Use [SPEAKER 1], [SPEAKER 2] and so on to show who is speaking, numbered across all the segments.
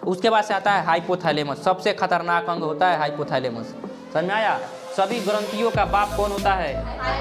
[SPEAKER 1] उसके बाद से आता है हाइपोथैलेमस। सबसे खतरनाक अंग होता है हाइपोथैलेमस। समझ में आया? सभी ग्रंथियों का बाप कौन होता है?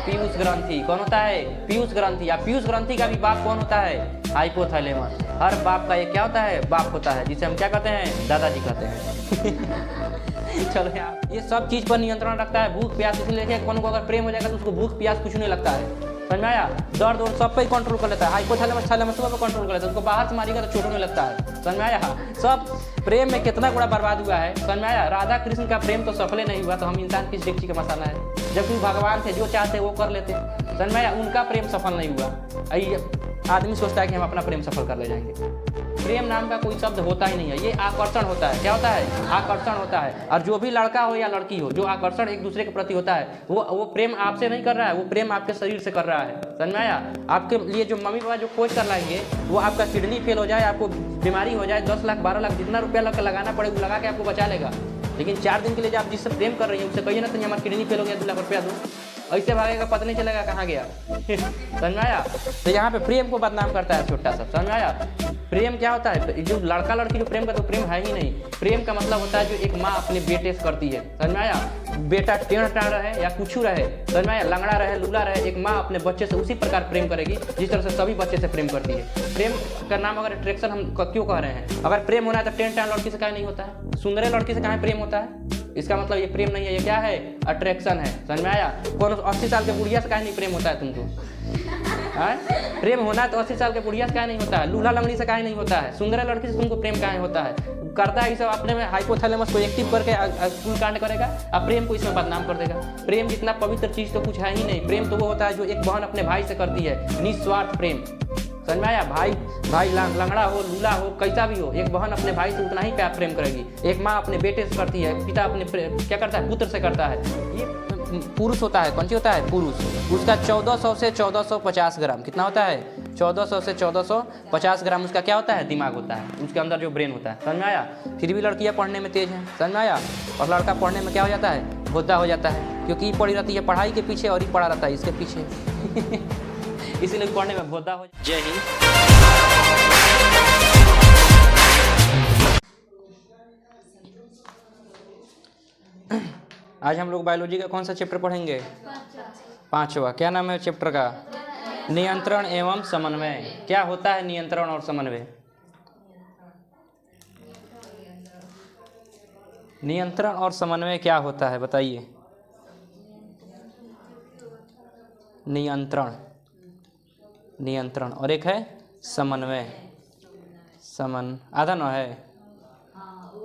[SPEAKER 1] पीयूष ग्रंथि। कौन होता है? पीयूष ग्रंथि। या पीयूष ग्रंथि का भी बाप कौन होता है? हाइपोथैलेमस। हर बाप का एक क्या होता है? बाप होता है, जिसे हम क्या कहते हैं? दादाजी कहते हैं। चलो यार, ये सब चीज पर नियंत्रण रखता है। भूख प्यास, इसलिए कौन को अगर प्रेम हो जाएगा तो उसको भूख प्यास कुछ नहीं लगता है। समझ में आया? दर्द और सब पे ही कंट्रोल कर लेता है। हाइपोथैलेमस थैलेमस सब पे कंट्रोल कर लेता है। उसको बाहर से मारिएगा तो चोट नहीं लगता है। समझ में आया? सब प्रेम में कितना गुणा बर्बाद हुआ है। समझ में आया? राधा कृष्ण का प्रेम तो सफल नहीं हुआ, तो हम इंसान किस डेगची का मसाला है? जबकि भगवान थे, जो चाहते वो कर लेते। समझ में आया? उनका प्रेम सफल नहीं हुआ। आदमी सोचता है कि हम अपना प्रेम सफल कर ले जाएंगे। प्रेम नाम का कोई शब्द होता ही नहीं है। ये आकर्षण होता है। क्या होता है? आकर्षण होता है। और जो भी लड़का हो या लड़की हो, जो आकर्षण एक दूसरे के प्रति होता है, वो प्रेम आपसे नहीं कर रहा है, वो प्रेम आपके शरीर से कर रहा है। समझ में आया? आपके लिए जो मम्मी पापा जो खोज कर लाएंगे, वो आपका किडनी फेल हो जाए, आपको बीमारी हो जाए, 10 लाख 12 लाख जितना रुपया लगाना पड़े वो लगा के आपको बचा लेगा। लेकिन 4 दिन के लिए आप जिससे प्रेम कर रही हैं उससे कहिए ना, तो हमारा किडनी फेल हो गया, 2 लाख रुपया दो। ऐसे भागेगा, पता नहीं चलेगा कहाँ गया। समझ में आया? तो यहाँ पे प्रेम को बदनाम करता है छोटा सा। समझ में आया? प्रेम क्या होता है? जो लड़का लड़की जो प्रेम करते हैं, प्रेम है ही नहीं। प्रेम का मतलब होता है जो एक माँ अपने बेटे से करती है। समझ में आया? बेटा टेढ़ टाढ़ रहे या कुछ रहे, समझ में आया? लंगड़ा रहे, लूला रहे, एक माँ अपने बच्चे से उसी प्रकार प्रेम करेगी जिस तरह से सभी बच्चे से प्रेम करती है। प्रेम का नाम अगर अट्रैक्शन हम क्यों कह रहे हैं? अगर प्रेम होना है तो टेढ़ टाढ़ लड़की से काहे नहीं होता है? सुंदर लड़की से काहे प्रेम होता है? इसका मतलब ये प्रेम नहीं है, ये क्या है? अट्रैक्शन है। समझ में आया? कौन 80 साल के बुढ़िया से काहे नहीं प्रेम होता है तुमको? प्रेम होना है तो 80 साल के बुढ़िया से काहे नहीं होता है? लूल्हा लंगड़ी से काहे नहीं होता है? सुंदर लड़की से तुमको प्रेम काहे होता है? करता है ये सब अपने में हाइपोथैलेमस को एक्टिव करके कुल कांड करेगा, अब प्रेम को इसमें बदनाम कर देगा। प्रेम जितना पवित्र चीज तो कुछ है ही नहीं। प्रेम तो वो होता है जो एक बहन अपने भाई से करती है, निस्वार्थ प्रेम। समझ में आया? भाई लंगड़ा हो, लूला हो, कैसा भी हो, एक बहन अपने भाई से उतना ही प्यार प्रेम करेगी। एक माँ अपने बेटे से करती है, पिता अपने क्या करता है? पुत्र से करता है। ये पुरुष होता है। कौन सी होता है? पुरुष। उसका 1400 से 1450 ग्राम कितना होता है? 1400 से 1450 ग्राम उसका क्या होता है? दिमाग होता है, उसके अंदर जो ब्रेन होता है। समझ में आया? फिर भी लड़कियाँ पढ़ने में तेज हैं। समझ में आया? और लड़का पढ़ने में क्या हो जाता है? भोदा हो जाता है, क्योंकि पड़ी रहती है पढ़ाई के पीछे और ही पड़ा रहता है इसके पीछे। इसीलिए पढ़ने में भोदा हो। जय हिंद। आज हम लोग बायोलॉजी का कौन सा चैप्टर पढ़ेंगे? 5वां। क्या नाम है चैप्टर का? नियंत्रण एवं समन्वय। क्या होता है नियंत्रण और समन्वय? नियंत्रण और समन्वय क्या होता है बताइए? नियंत्रण और एक है समन्वय। आधा न है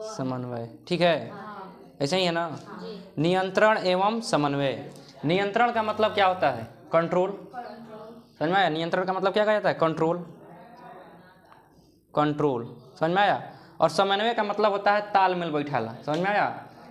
[SPEAKER 1] समन्वय, ठीक है? ऐसा ही है ना? नियंत्रण एवं समन्वय। नियंत्रण का मतलब क्या होता है? कंट्रोल। समझ में आया? नियंत्रण का मतलब क्या कहा जाता है? कंट्रोल। समझ में आया? और समन्वय का मतलब होता है तालमेल बैठाना। समझ में आया?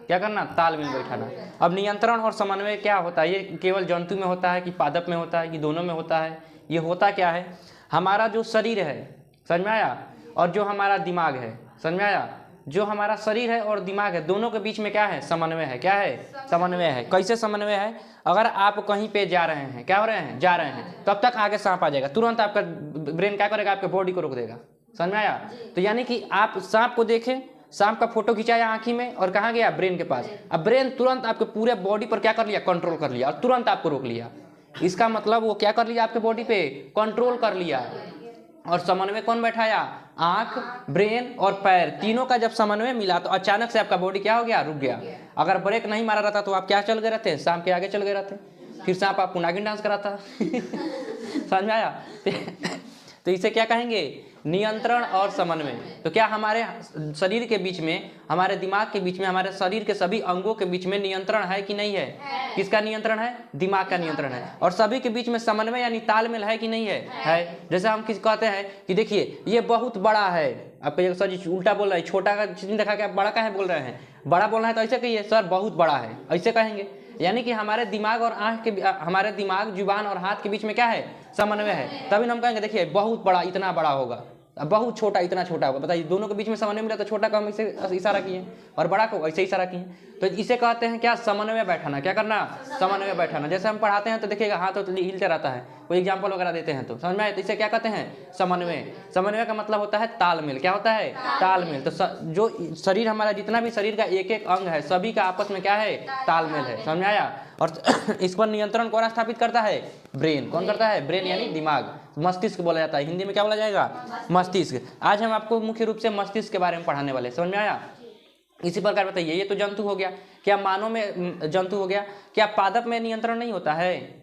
[SPEAKER 1] क्या करना? तालमेल बैठाना। अब नियंत्रण और समन्वय क्या होता है? ये केवल जंतु में होता है कि पादप में होता है कि दोनों में होता है? ये होता क्या है? हमारा जो शरीर है, समझ में आया, और जो हमारा दिमाग है, समझ में आया, जो हमारा शरीर है और दिमाग है, दोनों के बीच में क्या है? समन्वय है। क्या है? समन्वय है। कैसे समन्वय है? अगर आप कहीं पे जा रहे हैं, क्या हो रहे हैं? जा रहे हैं, तब तक आगे सांप आ जाएगा, तुरंत आपका ब्रेन क्या करेगा? आपके बॉडी को रोक देगा। समझ में आया? तो यानी कि आप सांप को देखें, सांप का फोटो खिंचाया आंखी में और कहाँ गया? ब्रेन के पास। अब ब्रेन तुरंत आपके पूरे बॉडी पर क्या कर लिया? कंट्रोल कर लिया और तुरंत आपको रोक लिया। इसका मतलब वो क्या कर लिया? आपके बॉडी पे कंट्रोल कर लिया। और समन्वय कौन बैठाया? आंख, ब्रेन और पैर, तीनों का जब समन्वय मिला तो अचानक से आपका बॉडी क्या हो गया? रुक गया। अगर ब्रेक नहीं मारा रहता तो आप क्या चल गए रहते? सांप के आगे चल गए रहते, फिर सांप आपको नागिन डांस कराता। समझ में आया? तो इसे क्या कहेंगे? नियंत्रण और समन्वय। तो क्या हमारे शरीर के बीच में, हमारे दिमाग के बीच में, हमारे शरीर के सभी अंगों के बीच में नियंत्रण है कि नहीं है? किसका नियंत्रण है? दिमाग का नियंत्रण है। और सभी के बीच में समन्वय यानी तालमेल है कि नहीं है? जैसे हम किस कहते हैं कि देखिए ये बहुत बड़ा है, आपको सर जी उल्टा बोल रहा है, छोटा का चिन्ह दिखा के आप बड़ा का है बोल रहे हैं, बड़ा बोलना है तो ऐसे कहिए सर बहुत बड़ा है, ऐसे कहेंगे। यानी कि हमारे दिमाग और आंख के, हमारे दिमाग, जुबान और हाथ के बीच में क्या है? समन्वय है। तभी हम कहेंगे देखिए बहुत बड़ा इतना बड़ा होगा, बहुत छोटा इतना छोटा होगा। बताइए, दोनों के बीच में समन्वय मिला तो छोटा को हम इसे इशारा किए और बड़ा को ऐसे इशारा किए, तो इसे कहते हैं क्या? समन्वय बैठाना। क्या करना? समन्वय बैठाना। जैसे हम पढ़ाते हैं तो देखिएगा हाथ तो हिलते रहता है, कोई एग्जाम्पल वगैरह देते हैं तो समझ में आए। तो इसे क्या कहते हैं? समन्वय। समन्वय का मतलब होता है तालमेल। क्या होता है? तालमेल। तो जो शरीर हमारा जितना भी शरीर का एक एक अंग है सभी का आपस में क्या है? तालमेल है। समझ में आया। और इस पर नियंत्रण कौन स्थापित करता है? ब्रेन। कौन करता है? ब्रेन यानी दिमाग, मस्तिष्क बोला जाता है। हिंदी में क्या बोला जाएगा? मस्तिष्क। आज हम आपको मुख्य रूप से मस्तिष्क के बारे में पढ़ाने वाले। समझ में आया। इसी प्रकार बताइए, ये तो जंतु हो गया। क्या मानव में जंतु हो गया? क्या पादप में नियंत्रण नहीं होता है?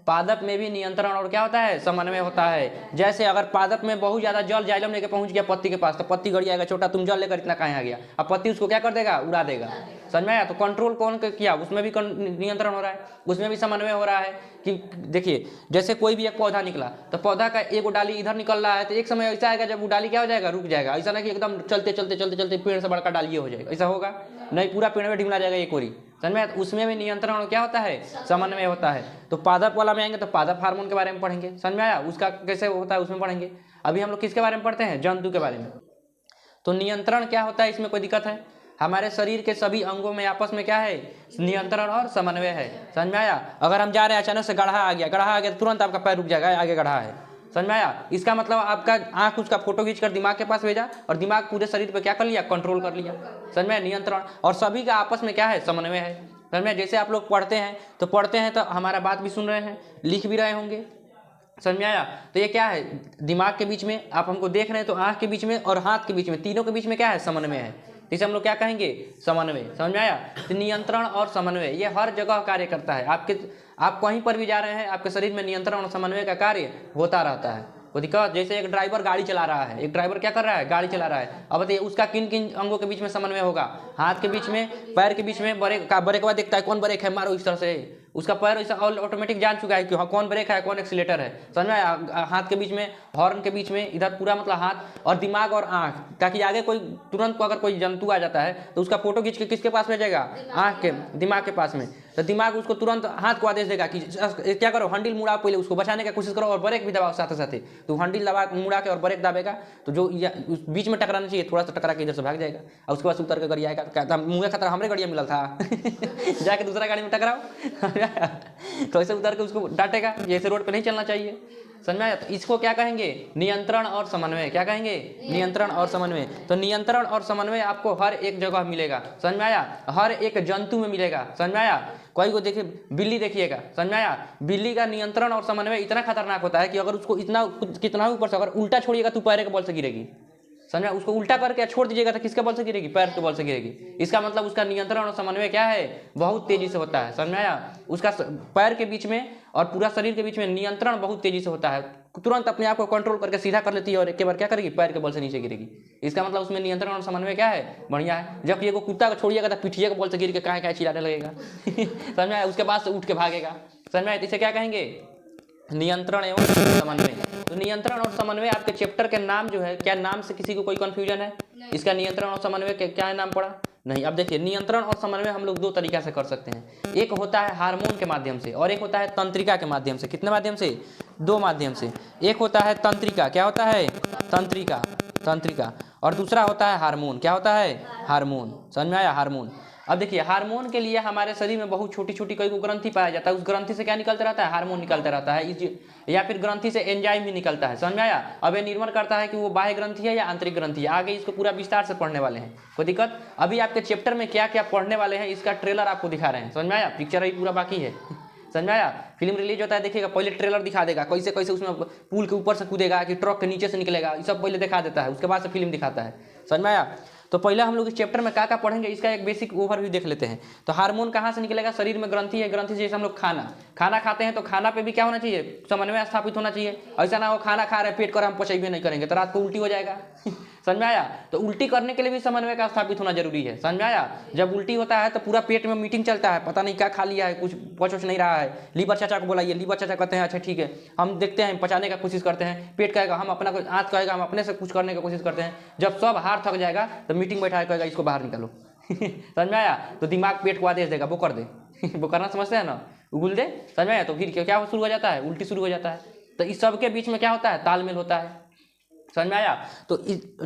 [SPEAKER 1] पादप में भी नियंत्रण और क्या होता है? समन्वय होता है। जैसे अगर पादप में बहुत ज्यादा जल जाइलम लेके पहुंच गया पत्ती के पास, तो पत्ती गड़ जाएगा, छोटा तुम जल लेकर इतना कहाँ आ गया, अब पत्ती उसको क्या कर देगा? उड़ा देगा। समझ में आया। तो कंट्रोल कौन किया? उसमें भी नियंत्रण हो रहा है, उसमें भी समन्वय हो रहा है। कि देखिए जैसे कोई भी एक पौधा निकला तो पौधा का एक डाली इधर निकल रहा है, तो एक समय ऐसा आएगा जब वो डाली क्या हो जाएगा? रुक जाएगा। ऐसा ना कि एकदम चलते चलते चलते चलते पेड़ से बड़का डाली हो जाएगा, ऐसा होगा नहीं, पूरा पेड़ में ढिमला जाएगा एक ओरी। समझ में? उसमें भी नियंत्रण क्या होता है? समन्वय होता है। तो पादप वाला में आएंगे तो पादप हार्मोन के बारे में पढ़ेंगे। समझ में आया। उसका कैसे होता है उसमें पढ़ेंगे। अभी हम लोग किसके बारे में पढ़ते हैं? जंतु के बारे में। तो नियंत्रण क्या होता है, इसमें कोई दिक्कत है? हमारे शरीर के सभी अंगों में आपस में क्या है? नियंत्रण और समन्वय है। समझ में आया। अगर हम जा रहे हैं अचानक से गड्ढा आ गया तो तुरंत आपका पैर रुक जाएगा, आगे गड्ढा है। समझ में आया। इसका मतलब आपका आंख उसका फोटो खींचकर दिमाग के पास भेजा और दिमाग पूरे शरीर पे क्या कर लिया? कंट्रोल कर लिया। समझ में? नियंत्रण। और सभी का आपस में क्या है? समन्वय है। समझ में? जैसे आप लोग पढ़ते हैं तो हमारा बात भी सुन रहे हैं, लिख भी रहे होंगे। समझ में आया। तो ये क्या है? दिमाग के बीच में आप हमको देख रहे हैं तो आंख के बीच में और हाथ के बीच में, तीनों के बीच में क्या है? समन्वय है। इसे हम लोग क्या कहेंगे? समन्वय। समझ में आया। तो नियंत्रण और समन्वय ये हर जगह कार्य करता है। आप कहीं पर भी जा रहे हैं आपके शरीर में नियंत्रण और समन्वय का कार्य होता रहता है। वो दिक्कत, जैसे एक ड्राइवर गाड़ी चला रहा है, एक ड्राइवर क्या कर रहा है? गाड़ी चला रहा है। अब बताइए उसका किन किन अंगों के बीच में समन्वय होगा? हाथ के बीच में, पैर के बीच में। ब्रेक का बाद देखता है कौन ब्रेक है, मारो इस तरह से। उसका पैर ऐसा ऑटोमेटिक जान चुका है कि हाँ कौन ब्रेक है कौन एक्सीलेटर है। समझ में आया। हाथ के बीच में, हॉर्न के बीच में, इधर पूरा मतलब हाथ और दिमाग और आंख, ताकि आगे कोई तुरंत को अगर कोई जंतु आ जाता है तो उसका फोटो खींच के किसके पास भेजेगा? आंख के, दिमाग के पास में। तो दिमाग उसको तुरंत हाथ को आदेश देगा कि क्या करो, हंडिल मुड़ाओ, पहले उसको बचाने का कोशिश करो और ब्रेक भी दबाओ साथ साथ। तो हंडिल दबा मुड़ा के और ब्रेक दाबेगा तो जो बीच में टकराना चाहिए थोड़ा सा टकरा के इधर से भाग जाएगा। और उसके बाद उतर के गाड़ी आएगा, कहता मुँह खतरा हमरे गाड़िया मिला था जाके दूसरा गाड़ी में टकराओ। तो ऐसे उतर के उसको डांटेगा, ऐसे रोड पे नहीं चलना चाहिए। समझ में आया। तो इसको क्या कहेंगे? नियंत्रण और समन्वय। क्या कहेंगे? नियंत्रण और समन्वय। तो नियंत्रण और समन्वय आपको हर एक जगह मिलेगा। समझ में आया। हर एक जंतु में मिलेगा। समझ में आया। कोई को देखिए, बिल्ली देखिएगा, समझ में आया। बिल्ली का नियंत्रण और समन्वय इतना खतरनाक होता है कि अगर उसको इतना कितना ऊपर से अगर उल्टा छोड़िएगा तो पैर के बल से गिरेगी। समझा। उसको उल्टा करके छोड़ दीजिएगा तो किसके बल से गिरेगी? पैर के बल से गिरेगी। इसका मतलब उसका नियंत्रण और समन्वय क्या है? बहुत तेजी से होता है। समझ में आया। उसका पैर के बीच में और पूरा शरीर के बीच में नियंत्रण बहुत तेजी से होता है। तुरंत अपने आप को कंट्रोल करके सीधा कर लेती है और एक बार क्या करेगी? पैर के बल से नीचे गिरेगी। इसका मतलब उसमें नियंत्रण और समन्वय क्या है? बढ़िया है। जब ये को कुत्ता को छोड़िएगा तो पीठिए के बल से गिर के कहाँ चिल्लाने लगेगा समझ में आया। उसके बाद से उठ के भागेगा। समझ में आया। इसे क्या कहेंगे? नियंत्रण एवं समन्वय। तो नियंत्रण और समन्वय आपके चैप्टर के नाम जो है, क्या नाम से किसी को कोई कंफ्यूजन है? इसका नियंत्रण और समन्वय क्या है नाम पड़ा? नहीं। अब देखिए नियंत्रण और समन्वय हम लोग दो तरीका से कर सकते हैं। एक होता है हार्मोन के माध्यम से और एक होता है तंत्रिका के माध्यम से। कितने माध्यम से? दो माध्यम से। एक होता है तंत्रिका। क्या होता है? तंत्रिका। और दूसरा होता है हार्मोन। क्या होता है? हार्मोन। समझ में आया। हार्मोन। अब देखिए हार्मोन के लिए हमारे शरीर में बहुत छोटी छोटी कई ग्रंथि पाया जाता है। उस ग्रंथि से क्या निकलता रहता है? हार्मोन निकलता रहता है। या फिर ग्रंथि से एंजाइम भी निकलता है। समझ में आया। अब ये निर्भर करता है कि वो बाह्य ग्रंथि है या आंतरिक ग्रंथि है। आगे इसको पूरा विस्तार से पढ़ने वाले हैं, कोई दिक्कत। अभी आपके चैप्टर में क्या क्या पढ़ने वाले हैं इसका ट्रेलर आपको दिखा रहे हैं। समझ में आया। पिक्चर अभी पूरा बाकी है। समझ में आया। फिल्म रिलीज होता है, देखिएगा पहले ट्रेलर दिखा देगा कैसे कैसे उसमें पुल के ऊपर से कूदेगा कि ट्रक के नीचे से निकलेगा, ये सब पहले दिखा देता है, उसके बाद से फिल्म दिखाता है। समझ में आया। तो पहले हम लोग इस चैप्टर में क्या पढ़ेंगे इसका एक बेसिक ओवरव्यू देख लेते हैं। तो हार्मोन कहाँ से निकलेगा? शरीर में ग्रंथि है, ग्रंथि से जैसे हम लोग खाना खाते हैं तो खाना पे भी क्या होना चाहिए? समन्वय स्थापित होना चाहिए। ऐसा ना हो खाना खा रहे पेट कर हम पचाई भी नहीं करेंगे तो रात को उल्टी हो जाएगा समझ में आया। तो उल्टी करने के लिए भी समन्वय का स्थापित होना जरूरी है। समझ में आया। जब उल्टी होता है तो पूरा पेट में मीटिंग चलता है, पता नहीं क्या खा लिया है, कुछ पच नहीं रहा है। लीवर चाचा को बुलाइए, लीवर चाचा कहते हैं अच्छा ठीक है, हम देखते हैं, पचाने का कोशिश करते हैं। पेट कहेगा हम अपना, आंत कहेगा हम अपने से कुछ करने की कोशिश करते हैं। जब सब हार थक जाएगा तो मीटिंग बैठा कहेगा इसको बाहर निकालो समझ में आया। तो दिमाग पेट को आदेश देगा वो कर दे वो करना समझते हैं ना, उगुल दे। समझ में आया। तो फिर क्या शुरू हो जाता है? उल्टी शुरू हो जाता है। तो इस सब के बीच में क्या होता है? तालमेल होता है। समझ में आया। तो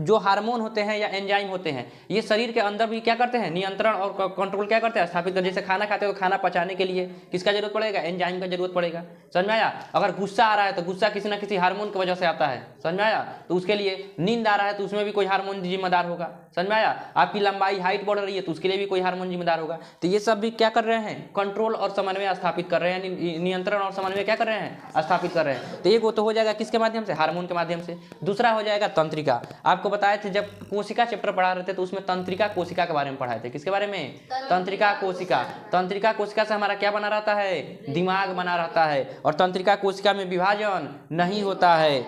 [SPEAKER 1] जो हार्मोन होते हैं या एंजाइम होते हैं ये शरीर के अंदर भी क्या करते हैं, नियंत्रण और कंट्रोल क्या करते हैं, स्थापित कर। जैसे खाना खाते हो तो खाना पचाने के लिए किसका जरूरत पड़ेगा, एंजाइम का जरूरत पड़ेगा। समझ में आया। अगर गुस्सा आ रहा है तो गुस्सा किसी ना किसी हार्मोन की वजह से आता है। समझ में आया। तो उसके लिए नींद आ रहा है तो उसमें भी कोई हार्मोन जिम्मेदार होगा। समझ में आया। आपकी लंबाई हाइट बढ़ रही है तो उसके लिए भी कोई हार्मोन जिम्मेदार होगा। तो ये सब भी क्या कर रहे हैं, कंट्रोल और समन्वय स्थापित कर रहे हैं, नियंत्रण और समन्वय क्या कर रहे हैं, स्थापित कर रहे हैं। तो एक वो तो हो जाएगा किसके माध्यम से, हार्मोन के माध्यम से। दूसरा हो जाएगा तंत्रिका। आपको बताए थे जब कोशिका चैप्टर पढ़ा रहे थे तो उसमें तंत्रिका कोशिका के बारे में पढ़ाए थे। किसके बारे में, तंत्रिका कोशिका। तंत्रिका कोशिका से हमारा क्या बना रहता है, दिमाग बना रहता है। और तंत्रिका कोशिका में विभाजन नहीं होता है।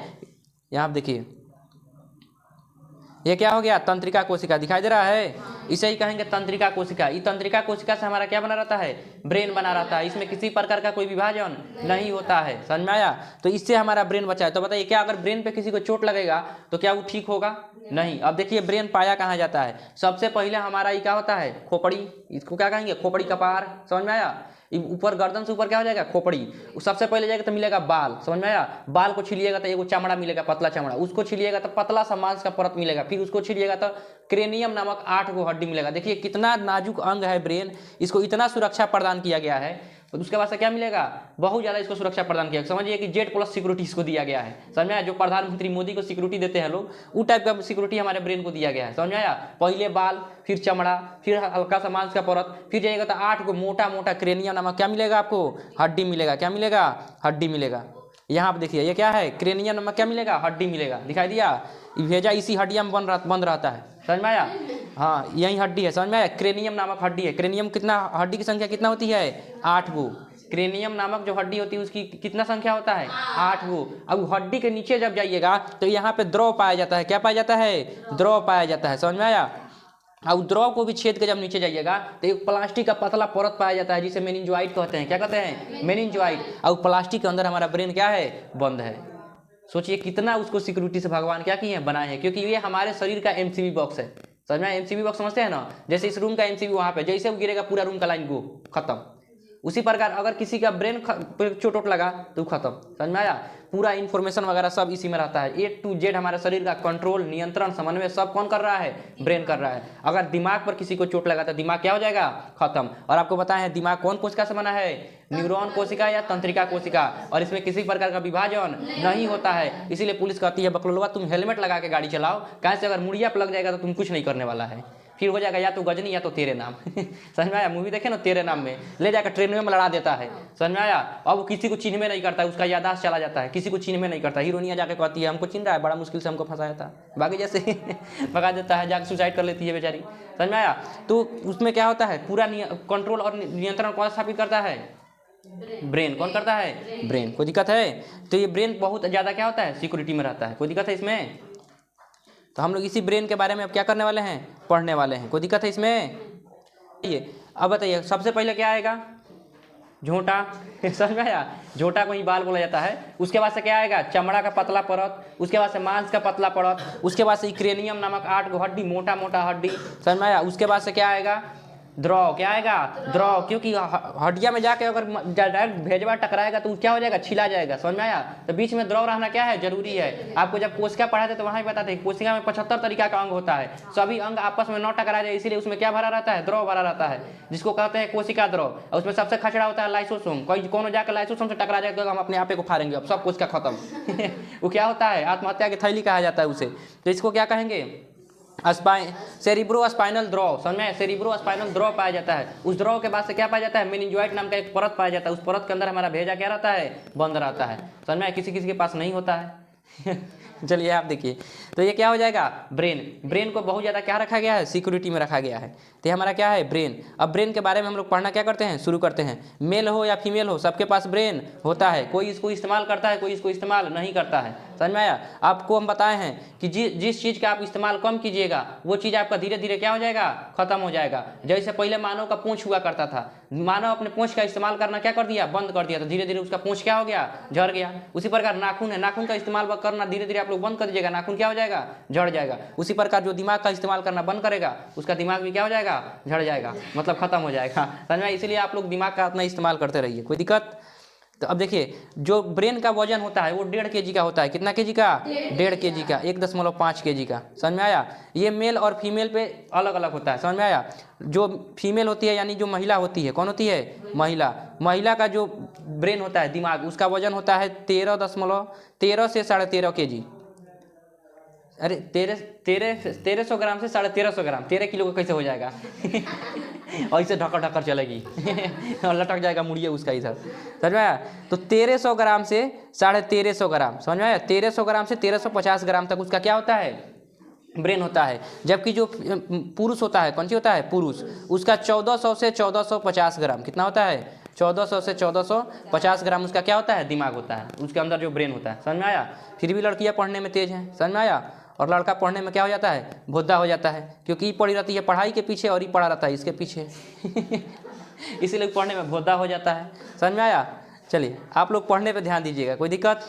[SPEAKER 1] यहाँ आप देखिए ये क्या हो गया, तंत्रिका कोशिका दिखाई दे रहा है, इसे ही कहेंगे तंत्रिका कोशिका। ये तंत्रिका कोशिका से हमारा क्या बना रहता है, ब्रेन बना रहता है। इसमें किसी प्रकार का कोई विभाजन नहीं होता है। समझ में आया। तो इससे हमारा ब्रेन बचा है। तो बताइए क्या अगर ब्रेन पे किसी को चोट लगेगा तो क्या वो ठीक होगा, नहीं। अब देखिए ब्रेन पाया कहाँ जाता है, सबसे पहले हमारा ये क्या होता है, खोपड़ी। इसको क्या कहेंगे, खोपड़ी कपार। समझ में आया। ऊपर गर्दन से ऊपर क्या हो जाएगा, खोपड़ी। सबसे पहले जाएगा तो मिलेगा बाल। समझ में आया। बाल को छिलिएगा तो एगो चमड़ा मिलेगा, पतला चमड़ा। उसको छिलिएगा तो पतला सा मांस का परत मिलेगा। फिर उसको छिलिएगा तो क्रेनियम नामक 8 गो हड्डी मिलेगा। देखिए कितना नाजुक अंग है ब्रेन, इसको इतना सुरक्षा प्रदान किया गया है। तो उसके बाद से क्या मिलेगा, बहुत ज़्यादा इसको सुरक्षा प्रदान किया। समझिए कि Z+ सिक्योरिटी इसको दिया गया है। समझ में आया। जो प्रधानमंत्री मोदी को सिक्योरिटी देते हैं लोग, वो टाइप का सिक्योरिटी हमारे ब्रेन को दिया गया है। समझ में आया। पहले बाल, फिर चमड़ा, फिर हल्का सा मांस का परत, फिर जाइएगा तो 8 को मोटा मोटा क्रेनियम नामक क्या मिलेगा आपको, हड्डी मिलेगा। क्या मिलेगा, हड्डी मिलेगा। यहाँ आप देखिए ये क्या है, क्रेनियम नामक क्या मिलेगा, हड्डी मिलेगा। दिखाई दिया, भेजा इसी हड्डिया में बंद रहता है। समझ में आया। हाँ यही हड्डी है। समझ में आया। क्रेनियम नामक हड्डी है। क्रेनियम कितना, हड्डी की संख्या कितना होती है, 8 गो। क्रेनियम नामक जो हड्डी होती है उसकी कितना संख्या होता है, 8 गो। अब हड्डी के नीचे जब जाइएगा तो यहाँ पे द्रव पाया जाता है। क्या पाया जाता है, द्रव पाया जाता है। समझ में आया। अब द्रव को भी छेद के जब नीचे जाइएगा तो एक प्लास्टिक का पतला परत पाया जाता है जिसे मेनिंजोइट कहते हैं। क्या कहते हैं, मेनिंजोइट। अब प्लास्टिक के अंदर हमारा ब्रेन क्या है, बंद है। सोचिए कितना उसको सिक्योरिटी से भगवान क्या किए हैं, बनाए हैं। क्योंकि ये हमारे शरीर का MCB बॉक्स है। समझ में, MCB बॉक्स समझते हैं ना। जैसे इस रूम का MCB वहाँ पे, जैसे वो गिरेगा पूरा रूम का लाइन गो खत्म। उसी प्रकार अगर किसी का ब्रेन चोट लगा तो खत्म। समझ में आया। पूरा इन्फॉर्मेशन वगैरह सब इसी में रहता है। A to Z हमारे शरीर का कंट्रोल, नियंत्रण, समन्वय सब कौन कर रहा है, ब्रेन कर रहा है। अगर दिमाग पर किसी को चोट लगा तो दिमाग क्या हो जाएगा, खत्म। और आपको पता है दिमाग कौन कोशिका से बना है, न्यूरॉन कोशिका या तंत्रिका कोशिका। और इसमें किसी प्रकार का विभाजन नहीं होता है। इसीलिए पुलिस कहती है बकलोलवा तुम हेलमेट लगा के गाड़ी चलाओ, कहाँ से अगर मुड़िया पर लग जाएगा तो तुम कुछ नहीं करने वाला है। फिर हो जाएगा या तो गजनी या तो तेरे नाम। समझ में आया। मूवी देखे ना, तेरे नाम में ले जाकर ट्रेन में लड़ा देता है। समझ में आया। अब वो किसी को चिन्ह में नहीं करता है, उसका याददाश्त चला जाता है, किसी को चिन्ह में नहीं करता। हीरोइनिया जाके कहती है हमको चिन्ह रहा है, बड़ा मुश्किल से हमको फंसाया था, बाकी जैसे भगा देता है, जाकर सुसाइड कर लेती है बेचारी। समझ में आया। तो उसमें क्या होता है, पूरा कंट्रोल और नियंत्रण कौन स्थापित करता है, ब्रेन। कौन करता है, ब्रेन। कोई दिक्कत है। तो ये ब्रेन बहुत ज़्यादा क्या होता है, सिक्योरिटी में रहता है। कोई दिक्कत है इसमें। तो हम लोग इसी ब्रेन के बारे में अब क्या करने वाले हैं, पढ़ने वाले हैं। कोई दिक्कत है इसमें। ये अब बताइए सबसे पहले क्या आएगा, झोंटा। समझ में आया। झोंटा को ही बाल बोला जाता है। उसके बाद से क्या आएगा, चमड़ा का पतला परत। उसके बाद से मांस का पतला परत। उसके बाद से क्रेनियम नामक 8 गो हड्डी, मोटा मोटा हड्डी। समझ में आया। उसके बाद से क्या आएगा, द्रव। क्या आएगा, द्रव। क्योंकि हड्डिया में जाके अगर डायरेक्ट भेजवा टकराएगा तो क्या हो जाएगा, छिला जाएगा। समझ में आया। तो बीच में द्रव रहना क्या है, जरूरी है। आपको जब कोशिका पढ़ाते तो वहाँ ही बताते हैं कोशिका में 75 तरीका का अंग होता है। सभी अंग आपस में न टकरा जाए इसीलिए उसमें क्या भरा रहता है, द्रव भरा रहता है, जिसको कहते हैं कोशिका द्रव। और उसमें सबसे खचड़ा होता है लाइसोसोम। कोई कोनो जाकर लाइसोसोम से टकरा जाएगा तो हम अपने आपे को फाड़ेंगे, अब सब कोशिका खत्म। वो क्या होता है, आत्महत्या की थैली कहा जाता है उसे। तो इसको क्या कहेंगे, सेरिब्रो स्पाइनल द्रव। समझ में, सेरिब्रो स्पाइनल द्रव पाया जाता है। उस द्रव के बाद से क्या पाया जाता है, मेनिंजोइट नाम का एक परत पाया जाता है। उस परत के अंदर हमारा भेजा क्या रहता है, बंद रहता है। समझ में, किसी किसी के पास नहीं होता है। चलिए आप देखिए। तो ये क्या हो जाएगा, ब्रेन। ब्रेन को बहुत ज़्यादा क्या रखा गया है, सिक्योरिटी में रखा गया है। तो हमारा क्या है, ब्रेन। अब ब्रेन के बारे में हम लोग पढ़ना क्या करते हैं, शुरू करते हैं। मेल हो या फीमेल हो सबके पास ब्रेन होता है। कोई इसको इस्तेमाल करता है, कोई इसको इस्तेमाल नहीं करता है। समझ में आया। आपको हम बताए हैं कि जिस चीज़ का आप इस्तेमाल कम कीजिएगा वो चीज़ आपका धीरे धीरे क्या हो जाएगा, खत्म हो जाएगा। जैसे पहले मानव का पूंछ हुआ करता था, मानव अपने पूंछ का इस्तेमाल करना क्या कर दिया, बंद कर दिया। तो धीरे धीरे उसका पूंछ क्या हो गया, झड़ गया। उसी प्रकार नाखून है, नाखून का इस्तेमाल करना धीरे धीरे आप लोग बंद कर दीजिएगा, नाखून क्या हो जाएगा, झड़ जाएगा। उसी प्रकार जो दिमाग का इस्तेमाल करना बंद करेगा उसका दिमाग भी क्या हो जाएगा, झड़ जाएगा, मतलब खत्म हो जाएगा। समझ में। इसलिए आप लोग दिमाग का अपना इस्तेमाल करते रहिए। कोई दिक्कत। तो अब देखिए जो ब्रेन का वजन होता है वो 1.5 kg का होता है। कितना kg का? 1.5 kg का, 1.5 kg का। समझ में आया? ये मेल और फीमेल पे अलग अलग होता है। समझ में आया? जो फीमेल होती है यानी जो महिला होती है, कौन होती है? महिला। महिला का जो ब्रेन होता है, दिमाग, उसका वजन होता है 13 से 13.5 kg। अरे 1300 ग्राम से 1350 ग्राम, 13 किलो का कैसे हो जाएगा? ऐसे ढक्कर ढक्कर चलेगी और लटक जाएगा मुड़िए उसका इधर। समझ में आया? तो 1300 ग्राम से 1350 ग्राम, समझ में आया? 1300 ग्राम से 1350 ग्राम तक उसका क्या होता है? ब्रेन होता है। जबकि जो पुरुष होता है, कौन सी होता है? पुरुष, उसका 1400 से 1450 ग्राम। कितना होता है? 1400 से 1450 ग्राम उसका क्या होता है? दिमाग होता है, उसके अंदर जो ब्रेन होता है। समझ में आया? फिर भी लड़कियां पढ़ने में तेज हैं। समझ में आया? और लड़का पढ़ने में क्या हो जाता है? भोदा हो जाता है, क्योंकि ये पड़ी रहती है पढ़ाई के पीछे और ये पड़ा रहता है इसके पीछे इसीलिए पढ़ने में भोदा हो जाता है। समझ में आया? चलिए आप लोग पढ़ने पे ध्यान दीजिएगा। कोई दिक्कत?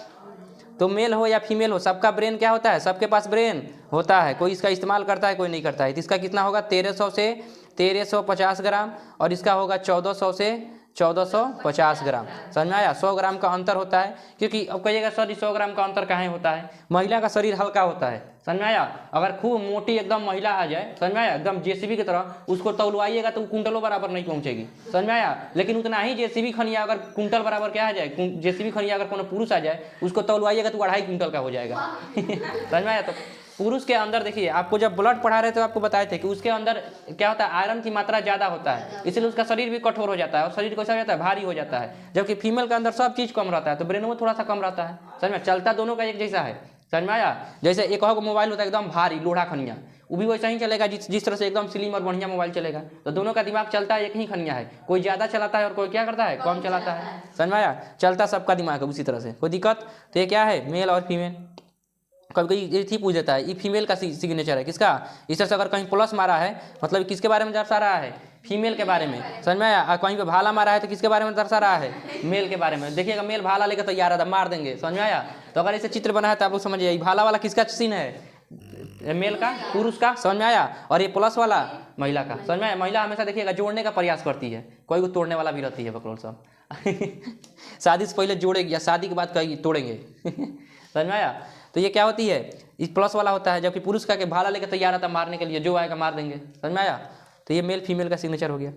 [SPEAKER 1] तो मेल हो या फीमेल हो, सबका ब्रेन क्या होता है? सबके पास ब्रेन होता है। कोई इसका इस्तेमाल करता है, कोई नहीं करता है। तो इसका कितना होगा? 1300 से 1350 ग्राम और इसका होगा 1400 से 1450 ग्राम। समझ में आया? 100 ग्राम का अंतर होता है। क्योंकि अब कहिएगा सर 100 ग्राम का अंतर कहाँ होता है? महिला का शरीर हल्का होता है। समझ में आया? अगर खूब मोटी एकदम महिला आ जाए, समझ में आया, एकदम जेसीबी की तरह, उसको तौलवाइएगा तो कुंटलों बराबर नहीं पहुंचेगी। समझ में आया? लेकिन उतना ही जेसीबी खनिया अगर कुंटल बराबर क्या आ जाए, जेसीबी खनिया अगर कोनो पुरुष आ जाए, उसको तौलवाइएगा तो 2.5 कुंटल का हो जाएगा समझ में आया? तो पुरुष के अंदर देखिए, आपको जब ब्लड पढ़ा रहे थे तो आपको बताए थे कि उसके अंदर क्या होता है? आयरन की मात्रा ज़्यादा होता है, इसलिए उसका शरीर भी कठोर हो जाता है और शरीर कैसा हो जाता है? भारी हो जाता है। जबकि फीमेल के अंदर सब चीज़ कम रहता है, तो ब्रेन में थोड़ा सा कम रहता है। समझ में? चलता दोनों का एक जैसा है। समझ में आया? जैसे एक और मोबाइल होता है एकदम भारी लोढ़ा खनिया, वो भी वैसा ही चलेगा जिस तरह से एकदम स्लिम और बढ़िया मोबाइल चलेगा। तो दोनों का दिमाग चलता है एक ही खनिया है, कोई ज़्यादा चलाता है और कोई क्या करता है? कम चलाता है। समझ में आया? चलता सबका दिमाग है उसी तरह से। कोई दिक्कत? तो ये क्या है? मेल और फीमेल। कभी ये थी पूछ देता है, ये फीमेल का सिग्नेचर है। किसका? इस तरह से अगर कहीं प्लस मारा है मतलब किसके बारे में दर्शा रहा है? फीमेल के बारे में। समझ में आया? कहीं पे भाला मारा है तो किसके बारे में दर्शा रहा है? मेल के बारे में। देखिएगा मेल भाला लेकर तैयार है, मार देंगे। समझ में आया? तो अगर ऐसे चित्र बना है तो आप लोग समझिए भाला वाला किसका सीन है? मेल का, पुरुष का। समझ में आया? और ये प्लस वाला महिला का। समझ में आया? महिला हमेशा देखिएगा जोड़ने का प्रयास करती है, कोई को तोड़ने वाला भी रहती है बकलोल सब शादी से पहले जोड़ेगी या शादी के बाद कहीं तोड़ेंगे समझ में आया? तो ये क्या होती है? इस प्लस वाला होता है। जबकि पुरुष का के भाला लेकर तैयार आता मारने के लिए, जो आएगा मार देंगे। समझ में आया? तो ये मेल फीमेल का सिग्नेचर हो गया।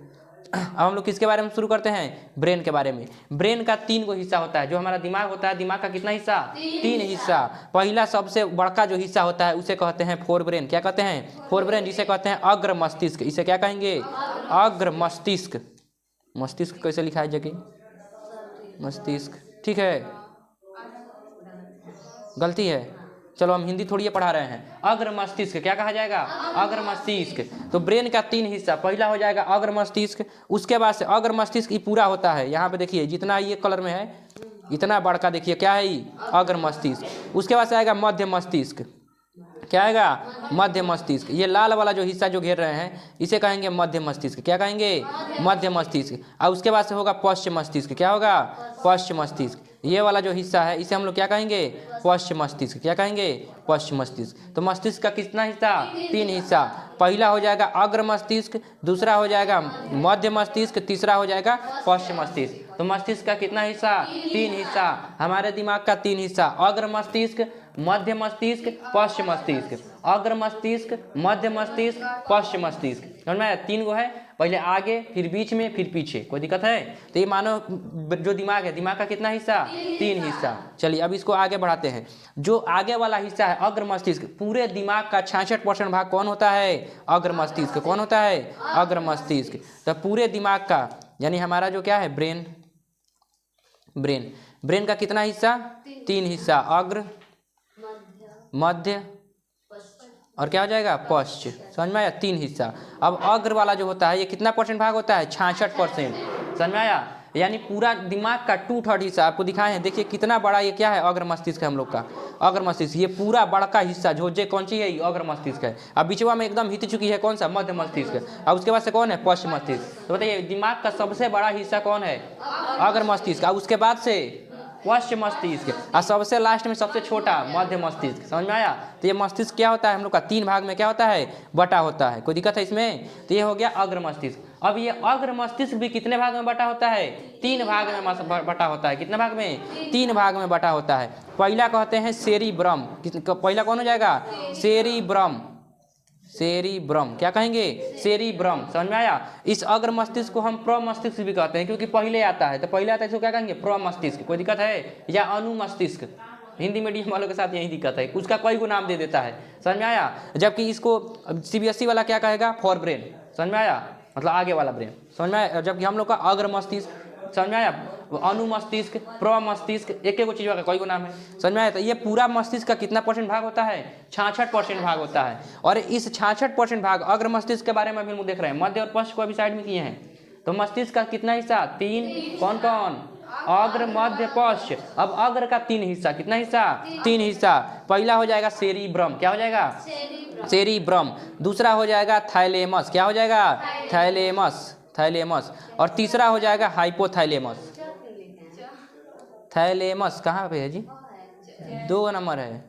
[SPEAKER 1] अब हम लोग किसके बारे में शुरू करते हैं? ब्रेन के बारे में। ब्रेन का 3 गो हिस्सा होता है। जो हमारा दिमाग होता है, दिमाग का कितना हिस्सा? 3 हिस्सा। पहला सबसे बड़का जो हिस्सा होता है उसे कहते हैं फोर ब्रेन। क्या कहते हैं? फोर ब्रेन, जिसे कहते हैं अग्र मस्तिष्क। इसे क्या कहेंगे? अग्र मस्तिष्क। मस्तिष्क कैसे लिखा है जगह? मस्तिष्क, ठीक है, गलती है। चलो हम हिंदी थोड़ी पढ़ा रहे हैं। अग्र मस्तिष्क क्या कहा जाएगा? अग्र मस्तिष्क। तो ब्रेन का 3 हिस्सा, पहला हो जाएगा अग्र मस्तिष्क, उसके बाद से अग्र मस्तिष्क ये पूरा होता है। यहाँ पे देखिए जितना ये कलर में है इतना बड़का, देखिए क्या है ये? अग्र मस्तिष्क। उसके बाद से आएगा मध्य मस्तिष्क। क्या आएगा? मध्य मस्तिष्क। ये लाल वाला जो हिस्सा जो घेर रहे हैं इसे कहेंगे मध्य मस्तिष्क। क्या कहेंगे? मध्य मस्तिष्क। और उसके बाद से होगा पश्चिम मस्तिष्क। क्या होगा? पश्चिम मस्तिष्क। ये वाला जो हिस्सा है इसे हम लोग क्या कहेंगे? पश्चिम मस्तिष्क। क्या कहेंगे? पश्चिम मस्तिष्क। तो मस्तिष्क का कितना हिस्सा? 3 हिस्सा। पहला हो जाएगा अग्र मस्तिष्क, दूसरा हो जाएगा मध्य मस्तिष्क, तीसरा हो जाएगा पश्चिम मस्तिष्क। तो मस्तिष्क का कितना हिस्सा? 3 हिस्सा। हमारे दिमाग का 3 हिस्सा, अग्र मस्तिष्क, मध्य मस्तिष्क, पश्चिम मस्तिष्क। अग्र मस्तिष्क, मध्य मस्तिष्क, पश्चिम मस्तिष्क। समझ में आया? 3 गो है, पहले आगे, फिर बीच में, फिर पीछे। कोई दिक्कत है? तो ये मानो जो दिमाग है, दिमाग का कितना हिस्सा? 3 हिस्सा। चलिए अब इसको आगे बढ़ाते हैं। जो आगे वाला हिस्सा है अग्र मस्तिष्क, पूरे दिमाग का 66% भाग कौन होता है? अग्र मस्तिष्क। कौन होता है? अग्र मस्तिष्क। तो पूरे दिमाग का यानी हमारा जो क्या है? ब्रेन। ब्रेन का कितना हिस्सा? 3 हिस्सा, अग्र, मध्य और क्या हो जाएगा? पश्च। समझ में आया? 3 हिस्सा। अब अग्र वाला जो होता है ये कितना % भाग होता है? 66%। समझ में आया? यानी पूरा दिमाग का 2/3 हिस्सा आपको दिखाए हैं। देखिए कितना बड़ा ये क्या है? अग्र मस्तिष्क है हम लोग का। अग्र मस्तिष्क ये पूरा बड़का हिस्सा जो कौन सी है? अग्र मस्तिष्क है। अब बीचवा में एकदम हित चुकी है कौन सा? मध्य मस्तिष्क। और उसके बाद से कौन है? पश्चिम मस्तिष्क। तो बताइए दिमाग का सबसे बड़ा हिस्सा कौन है? अग्र मस्तिष्क। और उसके बाद से पश्च मस्तिष्क, और सबसे लास्ट में सबसे छोटा मध्य मस्तिष्क। समझ में आया? तो ये मस्तिष्क क्या होता है हम लोग का 3 भाग में क्या होता है बटा होता है। कोई दिक्कत है इसमें? तो ये हो गया अग्र मस्तिष्क। अब ये अग्र मस्तिष्क भी कितने भाग में बटा होता है? 3 भाग में बटा होता है। कितने भाग में? 3 भाग में बटा होता है। पहला कहते हैं सेरिब्रम। पहला कौन हो जाएगा? सेरिब्रम। सेरिब्रम क्या कहेंगे? सेरिब्रम। समझ में आया? इस अग्र मस्तिष्क को हम प्रमस्तिष्क भी कहते हैं क्योंकि पहले आता है, तो पहले आता है इसको क्या कहेंगे? प्रमस्तिष्क। कोई दिक्कत है? या अनुमस्तिष्क, हिंदी मीडियम वालों के साथ यही दिक्कत है, उसका कोई को नाम दे देता है। समझ में आया? जबकि इसको सीबीएसई वाला क्या कहेगा? For brain. समझ में आया? मतलब आगे वाला ब्रेन। समझ में आया? जबकि हम लोग का अग्र मस्तिष्क, समझ में आया, अनुमस्तिष्क, प्रमस्तिष्क, एक एक चीज़ का कोई को नाम है। समझ में आया? तो ये पूरा मस्तिष्क का कितना % भाग होता है? 66% भाग होता है। और इस 66% भाग अग्र मस्तिष्क के बारे में भी हम देख रहे हैं, मध्य और पश्च को अभी साइड में किए हैं। तो मस्तिष्क का कितना हिस्सा? 3। कौन कौन? अग्र, मध्य, पश्च। अब अग्र का 3 हिस्सा, कितना हिस्सा? 3 हिस्सा। पहला हो जाएगा सेरिब्रम। क्या हो जाएगा? सेरिब्रम। दूसरा हो जाएगा थाइलेमस। क्या हो जाएगा? थाइलेमस, थाइलेमस। और तीसरा हो जाएगा हाइपोथाइलेमस। थाइलेमस कहाँ पे है जी? 2 नंबर है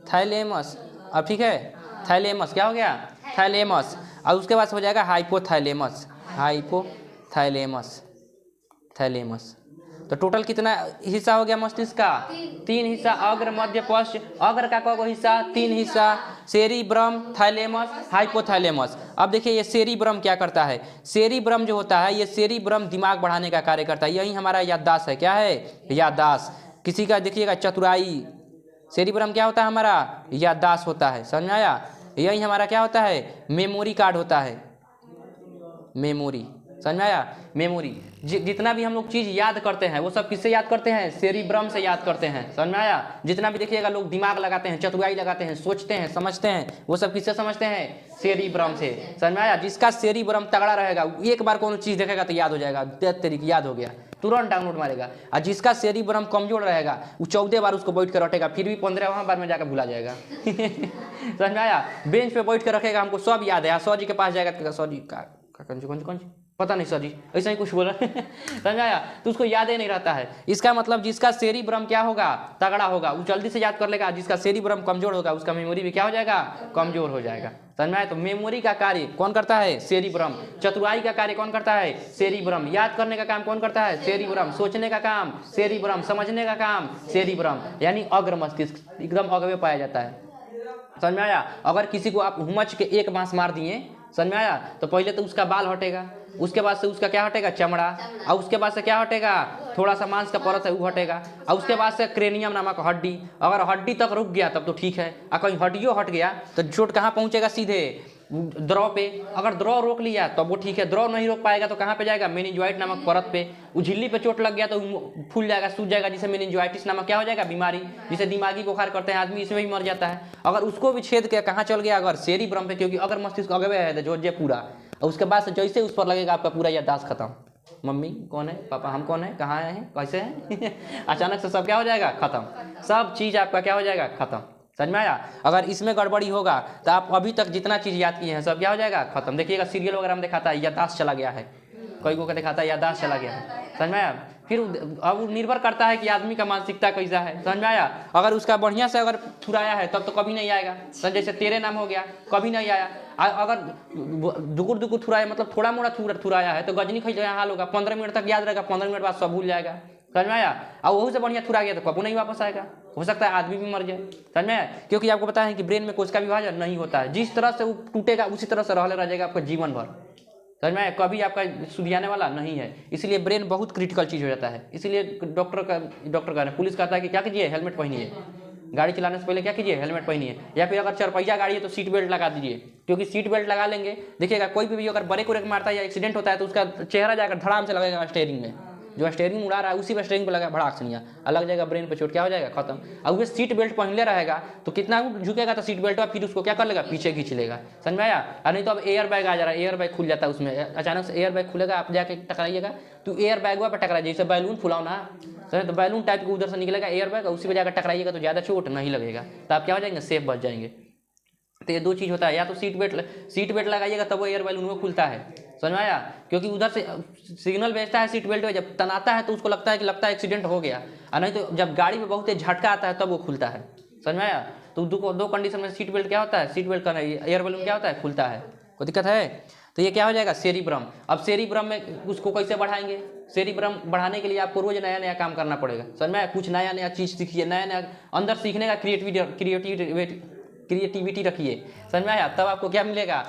[SPEAKER 1] थाइलेमस। अब ठीक है, थाइलेमस क्या हो गया? थाइलेमस। और उसके बाद हो जाएगा हाइपोथाइलेमस। हाइपोथाइलेमस, थाइलेमस। तो टोटल कितना हिस्सा हो गया मस्तिष्क का? 3 हिस्सा। अग्र, मध्य, पश्च। अग्र का कौन हिस्सा? 3 हिस्सा। सेरिब्रम, थाइलेमस, हाइपोथाइलेमस। अब देखिए ये सेरिब्रम क्या करता है? सेरिब्रम जो होता है, ये सेरिब्रम दिमाग बढ़ाने का कार्य करता है। यही हमारा याददाश्त है। क्या है? याददाश्त। किसी का देखिएगा चतुराई। सेरिब्रम क्या होता है हमारा? याददाश्त होता है। समझ में आया? यही हमारा क्या होता है? मेमोरी कार्ड होता है। मेमोरी। समझ में आया? मेमोरी। जितना भी हम लोग चीज़ याद करते हैं वो सब किससे याद करते हैं? सेरिब्रम से याद करते हैं। समझ में आया? जितना भी देखिएगा लोग दिमाग लगाते हैं, चतुराई लगाते हैं, सोचते हैं, समझते हैं, वो सब किससे समझते हैं? सेरिब्रम से। समझ में आया? जिसका सेरिब्रम तगड़ा रहेगा, एक बार कोनो चीज़ देखेगा तो याद हो जाएगा, तरीके याद हो गया, तुरंत डाउनलोड मारेगा। और जिसका सेरिब्रम कमजोर रहेगा वो 14 बार उसको बैठ कर रटेगा, फिर भी 15वां बार में जाकर भुला जाएगा। समझ में आया? बेंच पे बैठ कर रखेगा, हमको सब याद है। सौ जी के पास जाएगा, सौ जी का कौन सी पता नहीं सर जी, ऐसा ही कुछ बोला। समझ आया? तो उसको याद ही नहीं रहता है। इसका मतलब जिसका सेरिब्रम क्या होगा? तगड़ा होगा, वो जल्दी से याद कर लेगा। जिसका सेरिब्रम कमजोर होगा उसका मेमोरी भी क्या हो जाएगा? कमजोर हो जाएगा। समझ में आया? तो मेमोरी का कार्य कौन करता है? सेरिब्रम। चतुराई का कार्य कौन करता है? सेरिब्रम। याद करने का काम कौन करता है? सेरिब्रम। सोचने का काम सेरिब्रम। समझने का काम सेरिब्रम। यानी अग्र मस्तिष्क एकदम अगवे पाया जाता है। समझ में आया? अगर किसी को आप हुमच के एक बांस मार दिए, समझ में आया, तो पहले तो उसका बाल हटेगा, उसके बाद से उसका क्या हटेगा? चमड़ा। और उसके बाद से क्या हटेगा? थोड़ा सा मांस का परत है वो हटेगा। और उसके बाद से क्रेनियम नामक हड्डी। अगर हड्डी तक रुक गया तब तो ठीक है, और कहीं हड्डियों हट गया तो चोट कहाँ पहुँचेगा? सीधे द्रव पे। अगर द्रव रोक लिया तो वो ठीक है, द्रव नहीं रोक पाएगा तो कहाँ पे जाएगा? मेनिंजाइट नामक परत पे। वो झिल्ली पे चोट लग गया तो फूल जाएगा, सूज जाएगा, जिसे मेनिंजाइटिस नामक क्या हो जाएगा? बीमारी। जिसे दिमागी बुखार करते हैं आदमी, इसमें भी मर जाता है। अगर उसको भी छेद के कहाँ चल गया? अगर सेरिब्रम पे, क्योंकि अगर मस्तिष्क अगवे है जो पूरा, और उसके बाद से जैसे उस पर लगेगा आपका पूरा याददाश्त खत्म। मम्मी कौन है, पापा हम कौन है, कहाँ आए हैं, कैसे हैं। अचानक से सब क्या हो जाएगा? खत्म। सब चीज़ आपका क्या हो जाएगा? खत्म। समझ में आया? अगर इसमें गड़बड़ी होगा तो आप अभी तक जितना चीज़ याद किए हैं सब क्या हो जाएगा? खत्म। देखिएगा सीरियल वगैरह में दिखाता है याददाश्त चला गया है, कई को दिखाता है याददाश्त चला गया है। समझ में आया? फिर अब निर्भर करता है कि आदमी का मानसिकता कैसा है। समझ में आया? अगर उसका बढ़िया से अगर थुराया है तब तो कभी नहीं आएगा। जैसे तेरे नाम हो गया, कभी नहीं आया। अगर दुकुर दुकुर थुराया, मतलब थोड़ा मोड़ा थुराया है तो गजनी खा हाल होगा, 15 मिनट तक याद रहेगा, 15 मिनट बाद सब भूल जाएगा। समझ में आया? और वही से बढ़िया थुरा गया तो कबू नहीं वापस आएगा, हो सकता है आदमी भी मर जाए। समझ में आया? क्योंकि आपको पता है कि ब्रेन में कोशिका विभाजन नहीं होता है, जिस तरह से वो टूटेगा उसी तरह से रह जाएगा आपका जीवन भर। समझ में आया? कभी आपका सुधियाने वाला नहीं है। इसलिए ब्रेन बहुत क्रिटिकल चीज़ हो जाता है। इसलिए डॉक्टर कह रहे हैं, पुलिस कहता है कि क्या कीजिए? हेलमेट पहनिए। गाड़ी चलाने से पहले क्या कीजिए? हेलमेट पहनिए। या फिर अगर 4 पहिया गाड़ी है तो सीट बेल्ट लगा दीजिए, क्योंकि सीट बेल्ट लगा लेंगे, देखिएगा कोई भी अगर ब्रेक उरेक मारता है या एक्सीडेंट होता है तो उसका चेहरा जाकर धड़ाम से लगेगा स्टेयरिंग में, जो स्टेयरिंग उड़ा रहा है उसी पर स्टेयरिंग पे लगा भड़ाक से अलग जाएगा, ब्रेन पे चोट क्या हो जाएगा? खत्म। और वो सीट बेल्ट पहनले रहेगा तो कितना झुकेगा तो सीट बेल्ट फिर उसको क्या कर लेगा? पीछे खींच लेगा। समझ में आया? और नहीं तो अब एयर बैग आ जा रहा है, एयर बैग खुल जाता है, उसमें अचानक से एयर बैग खुलेगा, आप जाके टकराइएगा तो एयर बैग पर टकरा, जैसे बैलून फुलाओ ना, तो बैलून टाइप के उधर से निकलेगा एयर बैग, उसी पर जाकर टकराइएगा तो ज़्यादा चोट नहीं लगेगा, तो आप क्या हो जाएंगे? सेफ बच जाएंगे। तो ये 2 चीज़ होता है, या तो सीट बेल्ट लगाइएगा तब वो एयर बैलून वो खुलता है, समझ में आया? क्योंकि उधर से सिग्नल भेजता है सीट बेल्ट में, जब तनाता है तो उसको लगता है एक्सीडेंट हो गया, और नहीं तो जब गाड़ी में बहुत तेज झटका आता है तब वो खुलता है। समझ में आया? तो दो कंडीशन में सीट बेल्ट क्या होता है, सीट बेल्ट का नहीं, एयर बलून क्या होता है, खुलता है। कोई दिक्कत है? तो ये क्या हो जाएगा, सेरिब्रम। अब सेरिब्रम में उसको कैसे बढ़ाएंगे? सेरिब्रम बढ़ाने के लिए आपको रोज नया नया काम करना पड़ेगा। समझ में आया? कुछ नया नया चीज़ सीखिए, नया नया अंदर सीखने का क्रिएटिविटी रखिए। समझ में आया? तब आपको क्या मिलेगा,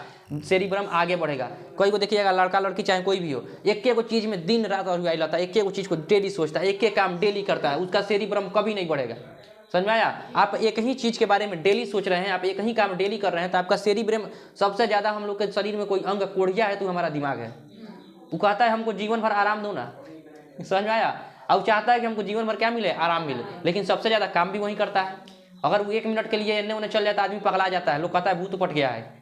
[SPEAKER 1] सेरिब्रम आगे बढ़ेगा। कोई को देखिएगा, लड़का लड़की चाहे कोई भी हो, एक एक चीज़ में दिन रात और लाता है, एक एक चीज़ को डेली सोचता है, एक एक काम डेली करता है, उसका सेरिब्रम कभी नहीं बढ़ेगा। समझ में आया? आप एक ही चीज़ के बारे में डेली सोच रहे हैं, आप एक ही काम डेली कर रहे हैं, तो आपका सेरिब्रम सबसे ज़्यादा, हम लोग के शरीर में कोई अंग कोढ़िया है तो हमारा दिमाग है। वो कहता है हमको जीवन भर आराम दो ना। समझ में आया? और चाहता है कि हमको जीवन भर क्या मिले, आराम मिले, लेकिन सबसे ज़्यादा काम भी वही करता है। अगर वो 1 मिनट के लिए इन्ने उन्हें चल जाता है, आदमी पगला जाता है, लोग कहता है भूत पट गया है।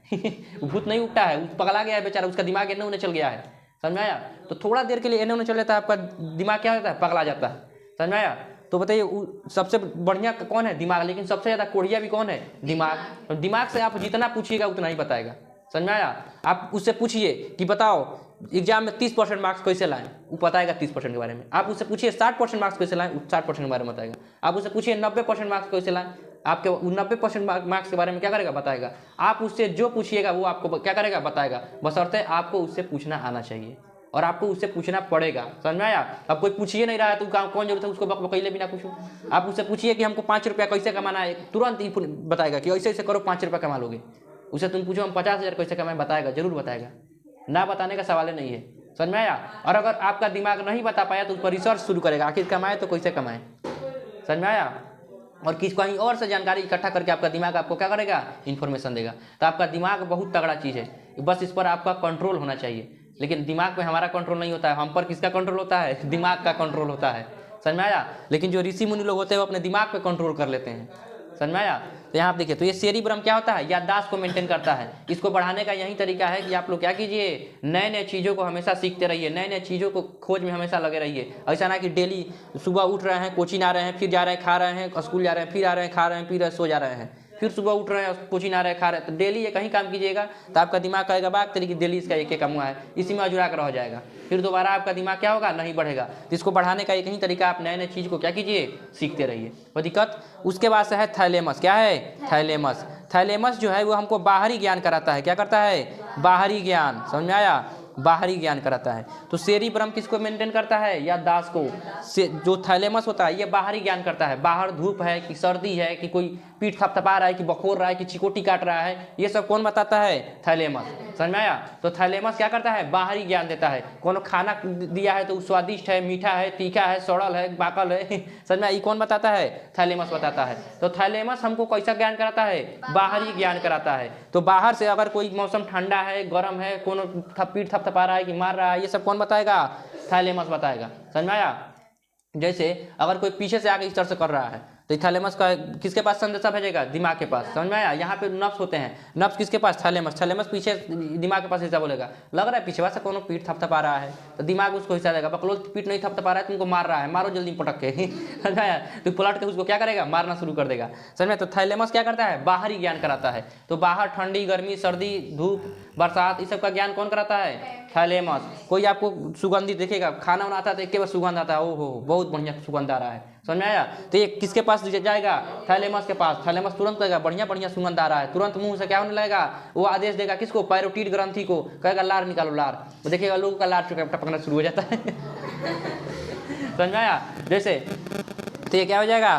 [SPEAKER 1] भूत नहीं उठता है, पगला गया है बेचारा, उसका दिमाग इन्ने उन्हें चल गया है। समझ में आया? तो थोड़ा देर के लिए इन्ने उन्हें चल जाता है, आपका दिमाग क्या होता है, पगला जाता है। समझ में आया? तो बताइए सबसे बढ़िया कौन है, दिमाग, लेकिन सबसे ज़्यादा कोढ़िया भी कौन है, दिमाग। तो दिमाग से आप जितना पूछिएगा उतना ही बताएगा। समझ में आया? आप उससे पूछिए कि बताओ एग्जाम में 30% मार्क्स कैसे लाएं, वो बताएगा 30% के बारे में। आप उससे पूछिए 60% मार्क्स कैसे लाएं, 60% के बारे में बताएगा। आप उससे पूछिए 90% मार्क्स कैसे लाएं, आपके 90% मार्क्स के बारे में क्या करेगा, बताएगा। आप उससे जो पूछिएगा वो आपको क्या करेगा, बताएगा, बशर्ते आपको उससे पूछना आना चाहिए और आपको उससे पूछना पड़ेगा। समझ में आया? अब कोई पूछिए नहीं रहा है तो कौन जरूरत है उसको बकैले बिना पूछो। आप उससे पूछिए कि हमको 5 रुपया कैसे कमाना है, तुरंत ही बताएगा कि ऐसे ऐसे करो 5 रुपया कमा लोगे। उसे तुम पूछो हम 50,000 कैसे कमाएं, बताएगा, जरूर बताएगा, ना बताने का सवाल नहीं है। समझ में आया? और अगर आपका दिमाग नहीं बता पाया तो उस पर रिसर्च शुरू करेगा, आखिर कमाए तो कैसे कमाएं। समझ में आया? और कहीं और से जानकारी इकट्ठा करके आपका दिमाग आपको क्या करेगा, इन्फॉर्मेशन देगा। तो आपका दिमाग बहुत तगड़ा चीज़ है, बस इस पर आपका कंट्रोल होना चाहिए। लेकिन दिमाग पे हमारा कंट्रोल नहीं होता है, हम पर किसका कंट्रोल होता है, दिमाग का कंट्रोल होता है। समझ में आया? लेकिन जो ऋषि मुनि लोग होते हैं वो अपने दिमाग पे कंट्रोल कर लेते हैं। समझ में आया? तो यहाँ आप देखिए, तो ये सेरिब्रम क्या होता है, याददाश्त को मेंटेन करता है। इसको बढ़ाने का यही तरीका है कि आप लोग क्या कीजिए, नए नए चीज़ों को हमेशा सीखते रहिए, नए नए चीज़ों को खोज में हमेशा लगे रहिए। ऐसा ना कि डेली सुबह उठ रहे हैं, कोचिंग आ रहे हैं, फिर जा रहे हैं, खा रहे हैं, स्कूल जा रहे हैं, फिर आ रहे हैं, खा रहे हैं, फिर सो जा रहे हैं, फिर सुबह उठ रहे हैं, कोचिंग आ रहे हैं, खा रहे हैं। तो डेली ये कहीं काम कीजिएगा तो आपका दिमाग कहेगा बात तरीके डेली इसका एक काम हुआ है, इसी में अजुरा कर रह जाएगा, फिर दोबारा आपका दिमाग क्या होगा, नहीं बढ़ेगा। तो इसको बढ़ाने का एक ही तरीका, आप नए नए चीज़ को क्या कीजिए, सीखते रहिए। वो दिक्कत। उसके बाद से है थैलेमस। क्या है, थैलेमस। थैलेमस जो है वो हमको बाहरी ज्ञान कराता है। क्या करता है, बाहरी ज्ञान। समझ में आया? बाहरी ज्ञान कराता है। तो सेरिब्रम किसको मेंटेन करता है, याददाश्त को। जो थैलेमस होता है ये बाहरी ज्ञान करता है, बाहर धूप है कि सर्दी है कि कोई पीठ थपथपा रहा है कि बखोर रहा है कि चिकोटी काट रहा है, ये सब कौन बताता है, थैलेमस। समझ में आया? तो थैलेमस क्या करता है, बाहरी ज्ञान देता है। कौन खाना दिया है तो स्वादिष्ट है, मीठा है, तीखा है, सड़ल है, बाकल है, समझ में, ये कौन बताता है, थैलेमस बताता है। तो थैलेमस हमको कैसा ज्ञान कराता है, बाहरी ज्ञान कराता है। तो बाहर से अगर कोई मौसम ठंडा है, गर्म है, कौन पीठ थपथपा रहा है कि मार रहा है, ये सब कौन बताएगा, थैलेमस बताएगा। समझ में आया? जैसे अगर कोई पीछे से आके इस तरह से कर रहा है तो थैलेमस का किसके पास संदेशा भेजेगा, दिमाग के पास। समझ में आया? यहाँ पे नफ्स होते हैं, नफ्स किसके पास, थैलेमस। थैलेमस पीछे दिमाग के पास हिस्सा बोलेगा, लग रहा है पीछे से कोनो पीठ थपथपा रहा है तो दिमाग उसको हिस्सा देगा, बकलोल पीठ नहीं थपथपा रहा है, तुमको मार रहा है, मारो जल्दी पटक के। समझ में आया? तो पलट के उसको क्या करेगा, मारना शुरू कर देगा। समझ में? तो थैलेमस क्या करता है, बाहरी ज्ञान कराता है। तो बाहर ठंडी, गर्मी, सर्दी, धूप, बरसात, इस सब का ज्ञान कौन कराता है, थैलेमस। कोई आपको सुगंधित देखेगा, खाना बनाता है तो एक बार सुगंध आता है, ओहो बहुत बढ़िया सुगंध आ रहा है। समझ में आया? तो ये किसके पास जाएगा, थैलेमस के पास। थैलेमस तुरंत कहेगा बढ़िया बढ़िया सुगंध आ रहा है, तुरंत मुंह से क्या होने लगेगा, वो आदेश देगा किसको, पैरोटीड ग्रंथि को, कहेगा लार निकालो लार। तो देखिएगा लोगों का लार टपकना शुरू हो जाता है। समझ में आया? जैसे तो ये क्या हो जाएगा,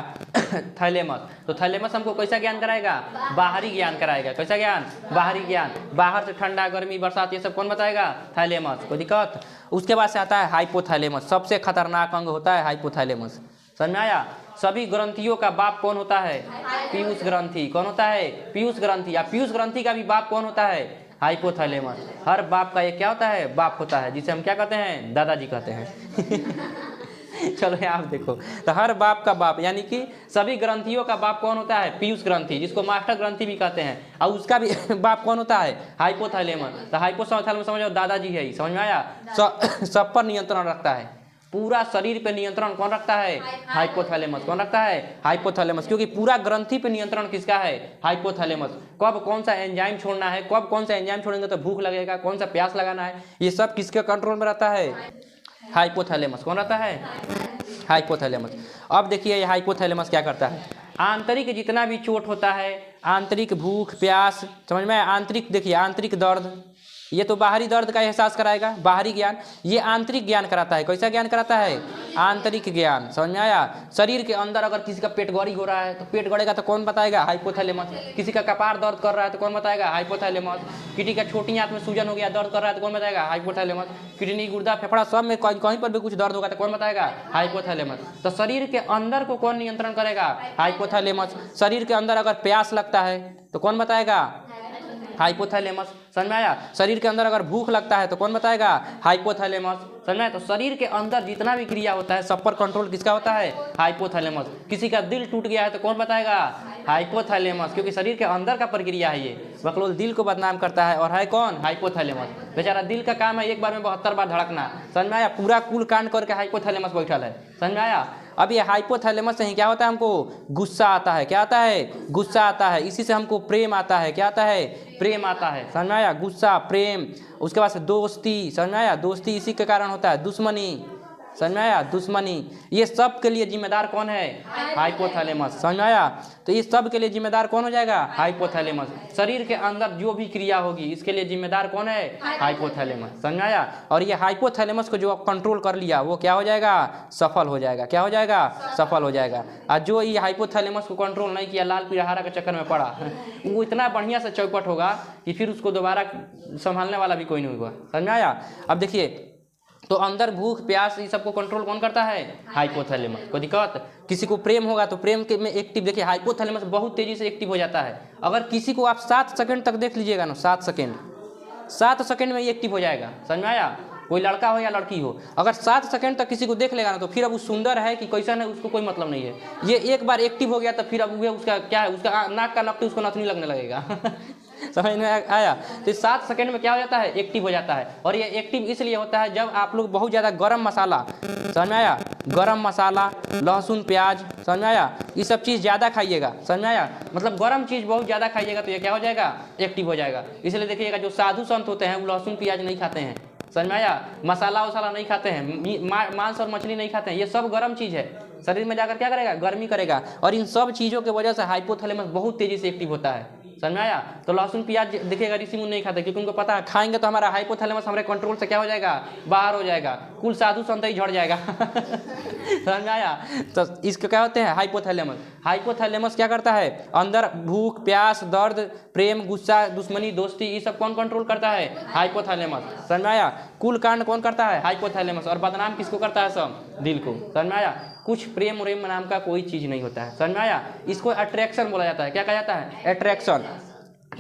[SPEAKER 1] थैलेमस। तो थैलेमस हमको कैसा ज्ञान कराएगा, बाहरी ज्ञान कराएगा। कैसा ज्ञान, बाहरी ज्ञान। बाहर से ठंडा, गर्मी, बरसात ये सब कौन बताएगा, थैलेमस। कोई दिक्कत? उसके बाद से आता है हाइपोथैलेमस। सबसे खतरनाक अंग होता है हाइपोथैलेमस। समझ में आया? सभी ग्रंथियों का बाप कौन होता है, पीयूष ग्रंथि। कौन होता है, पीयूष ग्रंथि। या पीयूष ग्रंथि का भी बाप कौन होता है, हाइपोथैलेमस। हर बाप का एक क्या होता है, बाप होता है, जिसे हम क्या कहते हैं, दादाजी कहते हैं। चलो आप देखो, तो हर बाप का बाप यानी कि सभी ग्रंथियों का बाप कौन होता है, पीयूष ग्रंथि, जिसको मास्टर ग्रंथि भी कहते हैं। और उसका भी बाप कौन होता है, हाइपोथैलेमस। तो हाइपोथैलेमस समझो दादाजी है ही। समझ में आया? सब पर नियंत्रण रखता है, पूरा शरीर पे नियंत्रण कौन रखता है? हाइपोथैलेमस। कौन रखता है? हाइपोथैलेमस। क्योंकि पूरा ग्रंथि पे नियंत्रण किसका है? हाइपोथैलेमस। कब कौन सा एंजाइम छोड़ना है, कब कौन सा एंजाइम छोड़ेंगे तो भूख लगेगा, कौन सा प्यास लगाना है, ये सब किसके कंट्रोल में रहता है? हाइपोथैलेमस। कौन रहता है? हाइपोथैलेमस। अब देखिए ये हाइपोथैलेमस क्या करता है, आंतरिक जितना भी चोट होता है, आंतरिक भूख प्यास, समझ में, आंतरिक देखिए आंतरिक दर्द, ये तो बाहरी दर्द का एहसास कराएगा, बाहरी ज्ञान, ये आंतरिक ज्ञान कराता है। कैसा ज्ञान कराता है? आंतरिक ज्ञान। समझ में आया? शरीर के अंदर अगर किसी का पेट गड़ी हो रहा है तो पेट गड़ेगा तो कौन बताएगा? हाइपोथैलेमस। किसी का कपार दर्द कर रहा है तो कौन बताएगा? हाइपोथैलेमस। किसी का छोटी आंत में सूजन हो गया, दर्द कर रहा है तो कौन बताएगा? हाइपोथैलेमस। किडनी गुर्दा फेफड़ा सब में कहीं पर भी कुछ दर्द होगा तो कौन बताएगा? हाइपोथैलेमस। तो शरीर के अंदर को कौन नियंत्रण करेगा? हाइपोथैलेमस। शरीर के अंदर अगर प्यास लगता है तो कौन बताएगा? हाइपोथैलेमस। समझ में आया? शरीर के अंदर अगर भूख लगता है तो कौन बताएगा? हाइपोथैलेमस। समझ में आया? तो शरीर के अंदर जितना भी क्रिया होता है सब पर कंट्रोल किसका होता है? हाइपोथैलेमस। किसी का दिल टूट गया है तो कौन बताएगा? हाइपोथैलेमस। क्योंकि शरीर के अंदर का प्रक्रिया है ये, बकलोल दिल को बदनाम करता है और है कौन? हाइपोथैलेमस। बेचारा दिल का काम है एक बार में 72 बार धड़कना। समझ में आया? पूरा कुल कांड करके हाइपोथैलेमस बैठल है। समझ में आया? अब ये हाइपोथैलेमस से ही क्या होता है, हमको गुस्सा आता है। क्या आता है? गुस्सा आता है। इसी से हमको प्रेम आता है। क्या आता है? प्रेम आता है। समझ में आया? गुस्सा, प्रेम, उसके बाद से दोस्ती। समझ में आया? दोस्ती इसी के कारण होता है। दुश्मनी, समझ में आया? दुश्मनी, ये सब के लिए जिम्मेदार कौन है? हाइपोथैलेमस। समझ में आया? तो ये सब के लिए जिम्मेदार कौन हो जाएगा? हाइपोथैलेमस। शरीर के अंदर जो भी क्रिया होगी इसके लिए जिम्मेदार कौन है? हाइपोथैलेमस। समझ में आया? और ये हाइपोथैलेमस को जो कंट्रोल कर लिया वो क्या हो जाएगा? सफल हो जाएगा। क्या हो जाएगा? सफल हो जाएगा। और जो ये हाइपोथैलेमस को कंट्रोल नहीं किया, लाल पीला हरा के चक्कर में पड़ा, वो इतना बढ़िया से चौपट होगा कि फिर उसको दोबारा संभालने वाला भी कोई नहीं होगा। समझ में आया? अब देखिए, तो अंदर भूख प्यास ये सबको कंट्रोल कौन करता है? हाइपोथैलेमस। कोई दिक्कत? किसी को प्रेम होगा तो प्रेम के में एक्टिव, देखिए हाइपोथैलेमस बहुत तेजी से एक्टिव हो जाता है। अगर किसी को आप 7 सेकंड तक देख लीजिएगा ना, 7 सेकंड में ये एक्टिव हो जाएगा। समझ में आया? कोई लड़का हो या लड़की हो, अगर 7 सेकंड तक किसी को देख लेगा ना तो फिर अब वो सुंदर है कि कैसा है उसको कोई मतलब नहीं है। ये एक बार एक्टिव हो गया तो फिर अब वो उसका क्या है, उसका नाक का नकटी उसको नथनी लगने लगेगा। समझ में आया? तो 7 सेकंड में क्या हो जाता है? एक्टिव हो जाता है। और ये एक्टिव इसलिए होता है जब आप लोग बहुत ज़्यादा गरम मसाला, समझ में आया, गरम मसाला, लहसुन प्याज, समझ में आया, ये सब चीज़ ज़्यादा खाइएगा। समझ में आया? मतलब गरम चीज़ बहुत ज़्यादा खाइएगा तो ये क्या हो जाएगा? एक्टिव हो जाएगा। इसलिए देखिएगा जो साधु संत होते हैं वो लहसुन प्याज नहीं खाते हैं। समझ में आया? मसाला वसाला नहीं खाते हैं, मांस और मछली नहीं खाते हैं, ये सब गर्म चीज़ है। शरीर में जाकर क्या करेगा? गर्मी करेगा। और इन सब चीज़ों की वजह से हाइपोथैलेमस बहुत तेजी से एक्टिव होता है। समझ में आया? तो लहसुन प्याज देखिएगा ऋषि मुनि नहीं खाते क्योंकि उनको पता है खाएंगे तो हमारा हाइपोथैलेमस हमारे कंट्रोल से क्या हो जाएगा? बाहर हो जाएगा, कुल साधु संत ही झड़ जाएगा। समझ में आया? तो इसको क्या होते हैं? हाइपोथैलेमस। हाइपोथैलेमस क्या करता है? अंदर भूख प्यास दर्द प्रेम गुस्सा दुश्मनी दोस्ती ये सब कौन कंट्रोल करता है? हाइपोथैलेमस। समझ में आया? कुल कांड कौन करता है? हाइपोथैलेमस। और बदनाम किसको करता है? सब दिल को। समझ में आया? कुछ प्रेम उरेम नाम का कोई चीज़ नहीं होता है। समझ में आया? इसको अट्रैक्शन बोला जाता है। क्या कहा जाता है? अट्रैक्शन।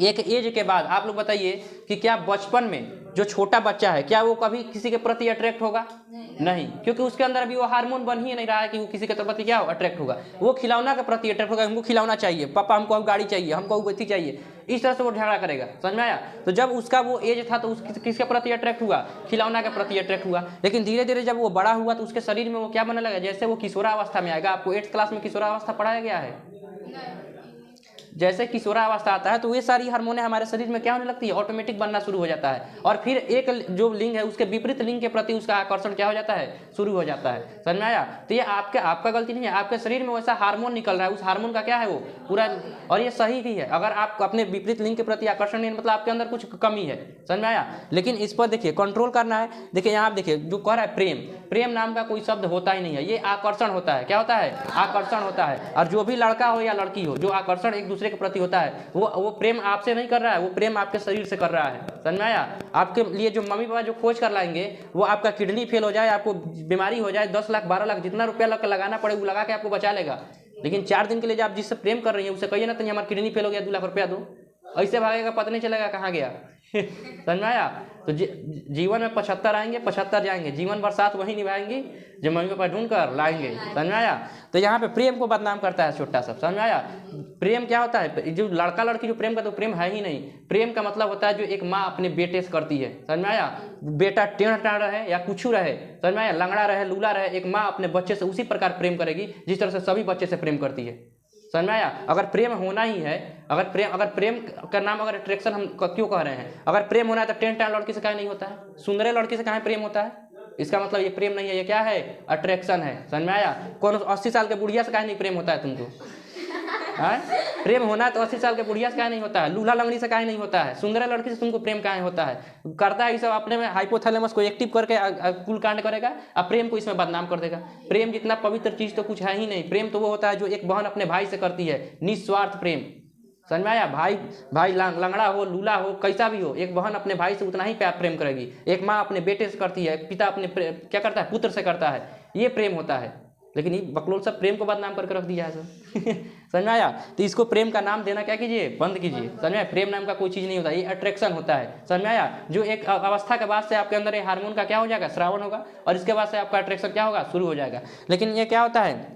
[SPEAKER 1] एक एज के बाद आप लोग बताइए कि क्या बचपन में जो छोटा बच्चा है क्या वो कभी किसी के प्रति अट्रैक्ट होगा? नहीं, क्योंकि उसके अंदर अभी वो हार्मोन बन ही नहीं रहा है कि वो किसी के प्रति क्या हो? अट्रैक्ट होगा। वो खिलौना के प्रति अट्रैक्ट होगा, हमको खिलौना चाहिए, पापा हमको अब गाड़ी चाहिए, हमको अब चाहिए, इस तरह से वो झगड़ा करेगा। समझ में आया? तो जब उसका वो एज था तो किसके प्रति अट्रैक्ट हुआ? खिलौना के प्रति अट्रैक्ट हुआ। लेकिन धीरे धीरे जब वो बड़ा हुआ तो उसके शरीर में वो क्या बनने लगा? जैसे वो किशोरावस्था में आएगा, आपको 8th क्लास में किशोरावस्था पढ़ाया गया है। जैसे किशोरावस्था आता है तो ये सारी हार्मोनें हमारे शरीर में क्या होने लगती है? ऑटोमेटिक बनना शुरू हो जाता है। और फिर एक जो लिंग है उसके विपरीत लिंग के प्रति उसका आकर्षण क्या हो जाता है? शुरू हो जाता है। समझ में आया? तो ये आपका गलती नहीं है, आपके शरीर में वैसा हार्मोन निकल रहा है, उस हार्मोन का क्या है वो पूरा, और ये सही भी है। अगर आप अपने विपरीत लिंग के प्रति आकर्षण नहीं, मतलब आपके अंदर कुछ कमी है। समझ में आया? लेकिन इस पर देखिए कंट्रोल करना है। देखिए यहाँ आप देखिए जो कह रहा है प्रेम, प्रेम नाम का कोई शब्द होता ही नहीं है, ये आकर्षण होता है। क्या होता है? आकर्षण होता है। और जो भी लड़का हो या लड़की हो जो आकर्षण एक दूसरे के प्रति होता है वो प्रेम आपसे नहीं कर रहा है, वो प्रेम आपके शरीर से कर रहा है। समझ में आया? आपके लिए जो मम्मी पापा जो खोज कर लाएंगे वो आपका किडनी फेल हो जाए, आपको बीमारी हो जाए, 10 लाख 12 लाख जितना रुपया लगाना पड़े वो लगा के आपको बचा लेगा। लेकिन 4 दिन के लिए जब आप जिससे प्रेम कर रही है उसे कहिए ना तो हमारा किडनी फेल हो गया 2 लाख रुपया दो, ऐसे भागेगा पता नहीं चलेगा कहाँ गया। समझ में आया? तो जीवन में 75 आएंगे, 75 जाएंगे, जीवन भर साथ वही निभाएंगी जो मम्मी पापा ढूंढ कर लाएंगे। समझ में आया? तो यहाँ पे प्रेम को बदनाम करता है छोटा सा। समझ में आया? प्रेम क्या होता है? जो लड़का लड़की जो प्रेम करते, तो प्रेम है ही नहीं। प्रेम का मतलब होता है जो एक माँ अपने बेटे से करती है। समझ में आया? बेटा टेढ़ टाढ़ रहे या कुछ रहे, समझ में आया, लंगड़ा रहे, लूला रहे, एक माँ अपने बच्चे से उसी प्रकार प्रेम करेगी जिस तरह से सभी बच्चे से प्रेम करती है। समझ में आया? अगर प्रेम होना ही है, अगर प्रेम का नाम अगर अट्रैक्शन हम क्यों कह रहे हैं? अगर प्रेम होना है तो टेढ़ टाढ़ लड़की से काहे नहीं होता है? सुंदर लड़की से काहे प्रेम होता है? इसका मतलब ये प्रेम नहीं है, ये क्या है? अट्रैक्शन है। समझ में आया? कौन 80 साल के बुढ़िया से काहे नहीं प्रेम होता है तुमको? प्रेम होना है तो 80 साल के बुढ़िया से काहे नहीं होता है? लूल्हा लंगड़ी से काहे नहीं होता है? सुंदर लड़की से तुमको प्रेम काहे होता है? करता है ये सब अपने में हाइपोथैलेमस को एक्टिव करके कुल कांड करेगा और प्रेम को इसमें बदनाम कर देगा। प्रेम जितना पवित्र चीज तो कुछ है ही नहीं। प्रेम तो वो होता है जो एक बहन अपने भाई से करती है, निस्वार्थ प्रेम। समझ में आया? भाई लंगड़ा हो, लूला हो, कैसा भी हो, एक बहन अपने भाई से उतना ही प्रेम करेगी। एक माँ अपने बेटे से करती है, एक पिता अपने क्या करता है? पुत्र से करता है। ये प्रेम होता है। लेकिन ये बकलोल सब प्रेम को बदनाम करके रख दिया है सब। समझ में आया? तो इसको प्रेम का नाम देना क्या कीजिए? बंद कीजिए। समझ में आया? प्रेम नाम का कोई चीज़ नहीं होता, ये अट्रैक्शन होता है। समझ में आया? जो एक अवस्था के बाद से आपके अंदर ये हार्मोन का क्या हो जाएगा? श्रावण होगा, और इसके बाद से आपका अट्रैक्शन क्या होगा? शुरू हो जाएगा। लेकिन ये क्या होता है?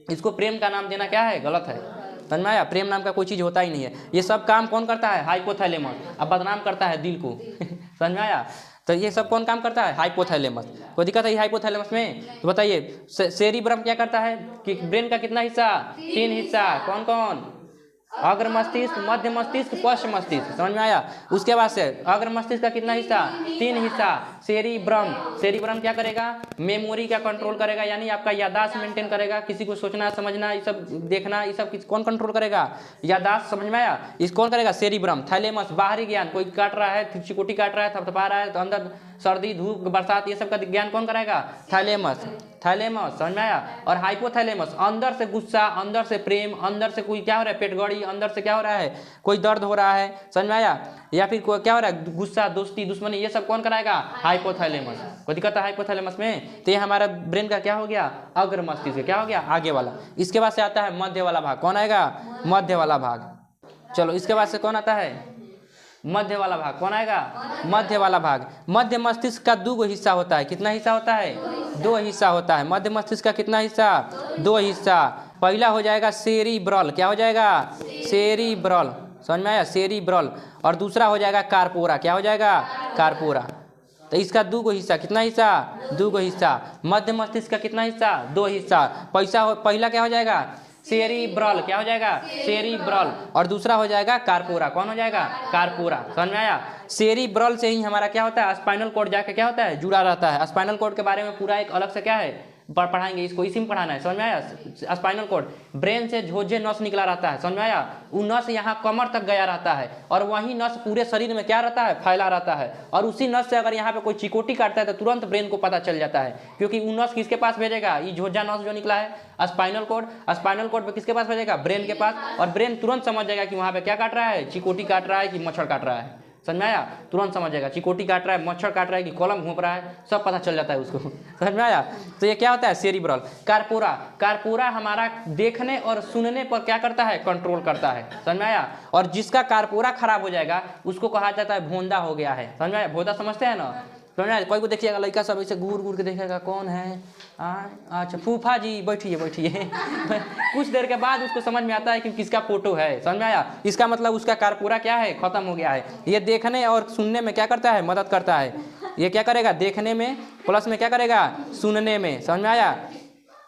[SPEAKER 1] इसको प्रेम का नाम देना क्या है? गलत है। समझ में आया? प्रेम नाम का कोई चीज़ होता ही नहीं है। ये सब काम कौन करता है? हाइपोथैलेमस। अब बदनाम करता है दिल को। समझ में आया? तो ये सब कौन काम करता है? हाइपोथैलेमस। कोई दिक्कत है हाइपोथैलेमस में? तो बताइए, सेरिब्रम क्या करता है कि ब्रेन का कितना हिस्सा? 3 हिस्सा। कौन कौन? अग्र मस्तिष्क, मध्य मस्तिष्क, पश्च मस्तिष्क। समझ में आया? उसके बाद से अग्र मस्तिष्क का कितना हिस्सा? 3 हिस्सा। सेरिब्रम क्या करेगा? मेमोरी का कंट्रोल करेगा, यानी आपका याददाश्त मेंटेन करेगा। किसी को सोचना, समझना, ये सब देखना, ये सब कौन कंट्रोल करेगा? याददाश्त। समझ में आया? इस कौन करेगा? सेरिब्रम। थैलेमस बाहरी ज्ञान, कोई काट रहा है, चिकोटी काट रहा है, थपथपा रहा है, तो अंदर सर्दी धूप बरसात ये सब का ज्ञान कौन कराएगा? थैलेमस। समझ में आया? और हाइपोथैलेमस अंदर से गुस्सा, अंदर से प्रेम, अंदर से कोई क्या हो रहा है? पेटगड़ी, अंदर से क्या हो रहा है? कोई दर्द हो रहा है। समझ में आया? या फिर कोई क्या हो रहा है? गुस्सा, दोस्ती, दुश्मनी, ये सब कौन कराएगा? हाइपोथैलेमस। कोई दिक्कत है हाइपोथैलेमस में? तो ये हमारा ब्रेन का क्या हो गया? अग्र मस्तिष्क। क्या हो गया? आगे वाला। इसके बाद से आता है मध्य वाला भाग। कौन आएगा? मध्य वाला भाग। चलो, इसके बाद से कौन आता है? मध्य वाला भाग। कौन आएगा? मध्य वाला भाग। मध्य मस्तिष्क का 2 हिस्सा होता है। कितना हिस्सा होता है? 2 हिस्सा होता है। मध्य मस्तिष्क का कितना हिस्सा? 2 हिस्सा। पहला हो जाएगा सेरिब्रल। क्या हो जाएगा? सेरिब्रल। समझ में आया? सेरिब्रल। और दूसरा हो जाएगा कार्पोरा। क्या हो जाएगा? कार्पोरा। तो इसका 2 हिस्सा। कितना हिस्सा? 2 हिस्सा। मध्य मस्तिष्क का कितना हिस्सा? 2 हिस्सा। पहला क्या हो जाएगा? सेरिब्रल। क्या हो जाएगा? सेरिब्रल। और दूसरा हो जाएगा कार्पोरा। कौन हो जाएगा? कार्पोरा। समझ में आया? सेरिब्रल से ही हमारा क्या होता है? स्पाइनल कॉर्ड जाके क्या होता है? जुड़ा रहता है। स्पाइनल कॉर्ड के बारे में पूरा एक अलग से क्या है? पढ़ाएंगे, इसको इसी में पढ़ाना है। समझ में आया? स्पाइनल कॉर्ड, ब्रेन से झोझे नस निकला रहता है। समझ में आया? वो नस यहाँ कमर तक गया रहता है, और वही नस पूरे शरीर में क्या रहता है? फैला रहता है। और उसी नस से अगर यहाँ पे कोई चिकोटी काटता है तो तुरंत ब्रेन को पता चल जाता है, क्योंकि वो नस किसके पास भेजेगा? ये झोझा नस जो निकला है स्पाइनल कॉर्ड, स्पाइनल कॉर्ड पे किसके पास भेजेगा? ब्रेन के पास। और ब्रेन तुरंत समझ जाएगा कि वहाँ पे क्या काट रहा है? चिकोटी काट रहा है कि मच्छर काट रहा है। समझ में आया? तुरंत समझ जाएगा चिकोटी काट रहा है, मच्छर काट रहा है कि कॉलम घूम रहा है, सब पता चल जाता है उसको। समझ में आया? तो ये क्या होता है? सेरिब्रल। कार्पोरा हमारा देखने और सुनने पर क्या करता है? कंट्रोल करता है। समझ में आया? और जिसका कार्पोरा खराब हो जाएगा उसको कहा जाता है भोंदा हो गया है। समझ में आया? भोंदा समझते हैं ना? समझ में आया? कोई को देखिएगा लड़का सब ऐसे घूर के देखेगा, कौन है? अच्छा फूफा जी, बैठिए। कुछ देर के बाद उसको समझ में आता है कि किसका फोटो है। समझ में आया? इसका मतलब उसका कार्पोरा क्या है? खत्म हो गया है। ये देखने और सुनने में क्या करता है? मदद करता है। ये क्या करेगा? देखने में प्लस में क्या करेगा? सुनने में। समझ में आया?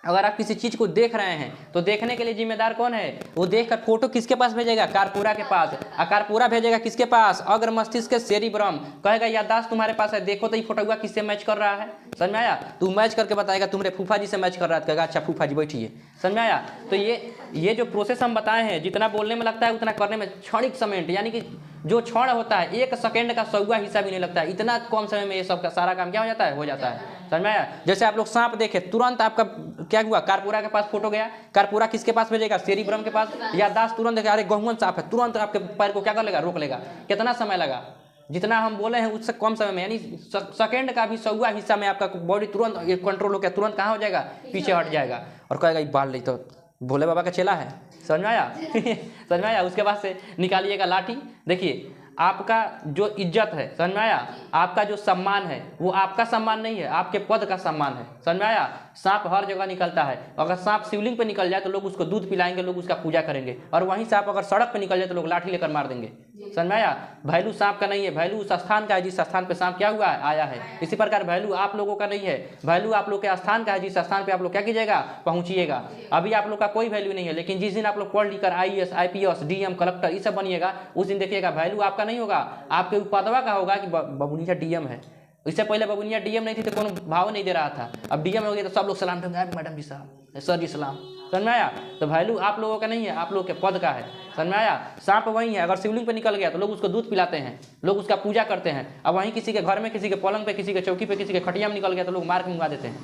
[SPEAKER 1] अगर आप किसी चीज को देख रहे हैं तो देखने के लिए जिम्मेदार कौन है? वो देखकर फोटो किसके पास भेजेगा? कार्पोरा के पास। और कार्पोरा भेजेगा किसके पास? अग्र मस्तिष्क के सेरिब्रम। कहेगा याददाश्त तुम्हारे पास है, देखो तो ये फोटोग्राफ किससे मैच कर रहा है। समझ में आया? तू मैच करके बताएगा तुम्हारे फूफा जी से मैच कर रहा है, कहेगा अच्छा फूफा जी बैठिए। समझ में आया? तो ये जो प्रोसेस हम बताए हैं, जितना बोलने में लगता है उतना करने में क्षणिक समय, यानी कि जो क्षण होता है 1 सेकंड का 100वां हिस्सा भी नहीं लगता है। इतना कम समय में ये सब का सारा काम क्या हो जाता है? हो जाता है। समझ में आया? जैसे आप लोग सांप देखे, तुरंत आपका क्या हुआ? कार्पोरा के पास फोटो गया। कार्पोरा किसके पास भेजेगा? सेरिब्रम के पास। याददाश्त तुरंत देखा, अरे गहुवन सांप है, तुरंत आपके पैर को क्या कर लेगा? रोक लेगा। कितना समय लगा? जितना हम बोले हैं उससे कम समय में, यानी सेकंड का भी 100वां हिस्सा में आपका बॉडी तुरंत कंट्रोल हो गया, तुरंत कहाँ हो जाएगा? पीछे हट जाएगा। और कहेगा ये बाल नहीं तो भोले बाबा का चेला है। समझ में आया? समझ में आया? उसके बाद से निकालिएगा लाठी। देखिए आपका जो इज्जत है, समझ में आया, आपका जो सम्मान है वो आपका सम्मान नहीं है, आपके पद का सम्मान है। समझ में आया। सांप हर जगह निकलता है, अगर सांप शिवलिंग पे निकल जाए तो लोग उसको दूध पिलाएंगे, लोग उसका पूजा करेंगे, और वहीं सांप अगर सड़क पे निकल जाए तो लोग लाठी लेकर मार देंगे। समझ में आया। वैल्यू सांप का नहीं है, वैल्यू उस स्थान का है जिस स्थान पे सांप क्या हुआ है, आया है। इसी प्रकार वैल्यू आप लोगों का नहीं है, वैल्यू आप लोग के स्थान का है जिस स्थान पे आप लोग क्या कीजिएगा, पहुंचिएगा। अभी आप लोग का कोई वैल्यू नहीं है, लेकिन जिस दिन आप लोग पढ़ लिखकर IAS IPS DM कलेक्टर ये सब बनिएगा, उस दिन देखिएगा वैल्यू आपका नहीं होगा, आपके पदवा का होगा कि बबुनिया DM है। इससे पहले बबुनिया DM नहीं थी तो कोनो भाव नहीं दे रहा था, अब DM हो गया तो सब लोग सलाम ठोंगे, मैडम जी साहब, सर जी सलाम। समझ में आया। तो वैल्यू आप लोगों का नहीं है, आप लोगों के पद का है। समझ में आया। सांप वही है, अगर शिवलिंग पे निकल गया तो लोग उसको दूध पिलाते हैं, लोग उसका पूजा करते हैं। अब वहीं किसी के घर में, किसी के पलंग पे, किसी के चौकी पे, किसी के खटिया में निकल गया तो लोग मार के मंगवा देते हैं।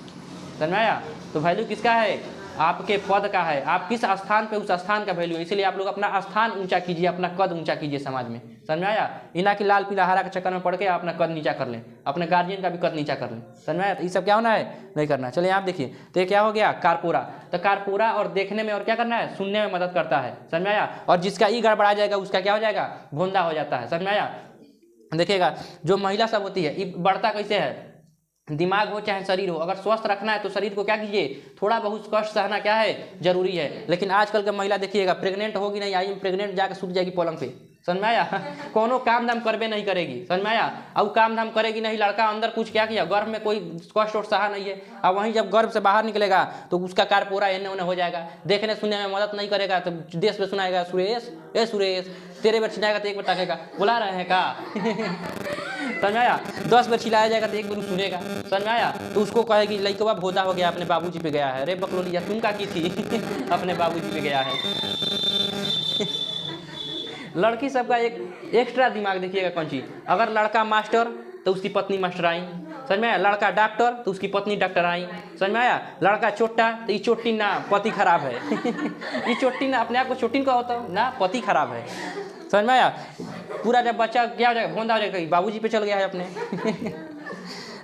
[SPEAKER 1] समझ में आया। तो वैल्यू किसका है, आपके पद का है, आप किस स्थान पे, उस स्थान का वैल्यू है। इसलिए आप लोग अपना स्थान ऊंचा कीजिए, अपना कद ऊंचा कीजिए समाज में। समझ में आया। इना की लाल पीला हरा के चक्कर में पड़ के अपना कद नीचा कर लें, अपने गार्जियन का भी कद नीचा कर लें। समझ में आया। तो ये सब क्या होना है, नहीं करना। चलिए आप देखिए, तो ये क्या हो गया, कारपोरा। तो कारपोरा और देखने में और क्या करना है, सुनने में मदद करता है। समझ में आया। और जिसका ई गड़बड़ा जाएगा उसका क्या हो जाएगा, भोंदा हो जाता है। समझ में आया। देखिएगा जो महिला सब होती है, ये बढ़ता कैसे है, दिमाग हो चाहे शरीर हो, अगर स्वस्थ रखना है तो शरीर को क्या कीजिए, थोड़ा बहुत कष्ट सहना क्या है, जरूरी है। लेकिन आजकल के महिला देखिएगा, प्रेग्नेंट होगी नहीं, आई प्रेग्नेंट जाकर सूख जाएगी पलंग पे। समझ में आया। कोनो काम धाम करबे नहीं करेगी। समझ में आया। अब काम धाम करेगी नहीं, लड़का अंदर कुछ क्या किया, गर्भ में कोई कष्ट और सहा नहीं है। अब वहीं जब गर्भ से बाहर निकलेगा तो उसका कारपोरा एने ओने हो जाएगा, देखने सुनने में मदद नहीं करेगा, तो देश में सुनाएगा, सुरेश ए सुरेश, तेरे बार चिल्लाएगा तो एक बार ताकेगा, बुला रहे हैं का। समझ में आया। 10 बार चिल्लाया जाएगा तो एक बार सुनेगा। समझ में आया। तो उसको कहेगी लइकवा भोदा हो गया, अपने बाबूजी पे गया है। अरे बकलोलिया तुम का की थी। अपने बाबूजी पे गया है। लड़की सबका एक एक्स्ट्रा दिमाग देखिएगा कौन चीज, अगर लड़का मास्टर तो उसकी पत्नी मास्टर आई। समझ में आया। लड़का डॉक्टर तो उसकी पत्नी डॉक्टर आई। समझ में आया। लड़का चोट्टा तो ये चोट्टी ना, पति खराब है। ये चोट्टी ना, अपने आप को चोट्टी का होता ना, पति खराब है। समझ में आया। पूरा जब बच्चा क्या हो जाएगा, भोंदा हो जाएगा, बाबूजी पे चल गया है अपने।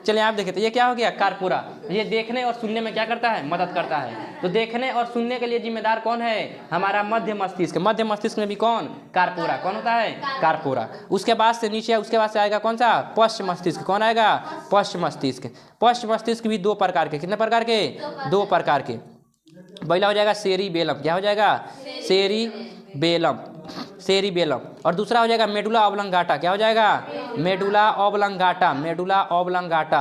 [SPEAKER 1] चलिए आप देखिए, तो ये क्या हो गया, कारपोरा। ये देखने और सुनने में क्या करता है, मदद करता है। तो देखने और सुनने के लिए जिम्मेदार कौन है, हमारा मध्य मस्तिष्क। मध्य मस्तिष्क में भी कौन, कारपोरा। कौन होता है, कारपोरा। उसके बाद से नीचे, उसके बाद से आएगा कौन सा, पश्च मस्तिष्क। कौन आएगा, पश्च मस्तिष्क। पश्च मस्तिष्क भी 2 प्रकार के, कितने प्रकार के, 2 प्रकार के। पहला हो जाएगा सेरिबेलम। क्या हो जाएगा, सेरिबेलम, सेरिबेलम। और दूसरा हो जाएगा मेडुला ऑब्लंगाटा। क्या हो जाएगा, medulla oblongata, medulla oblongata,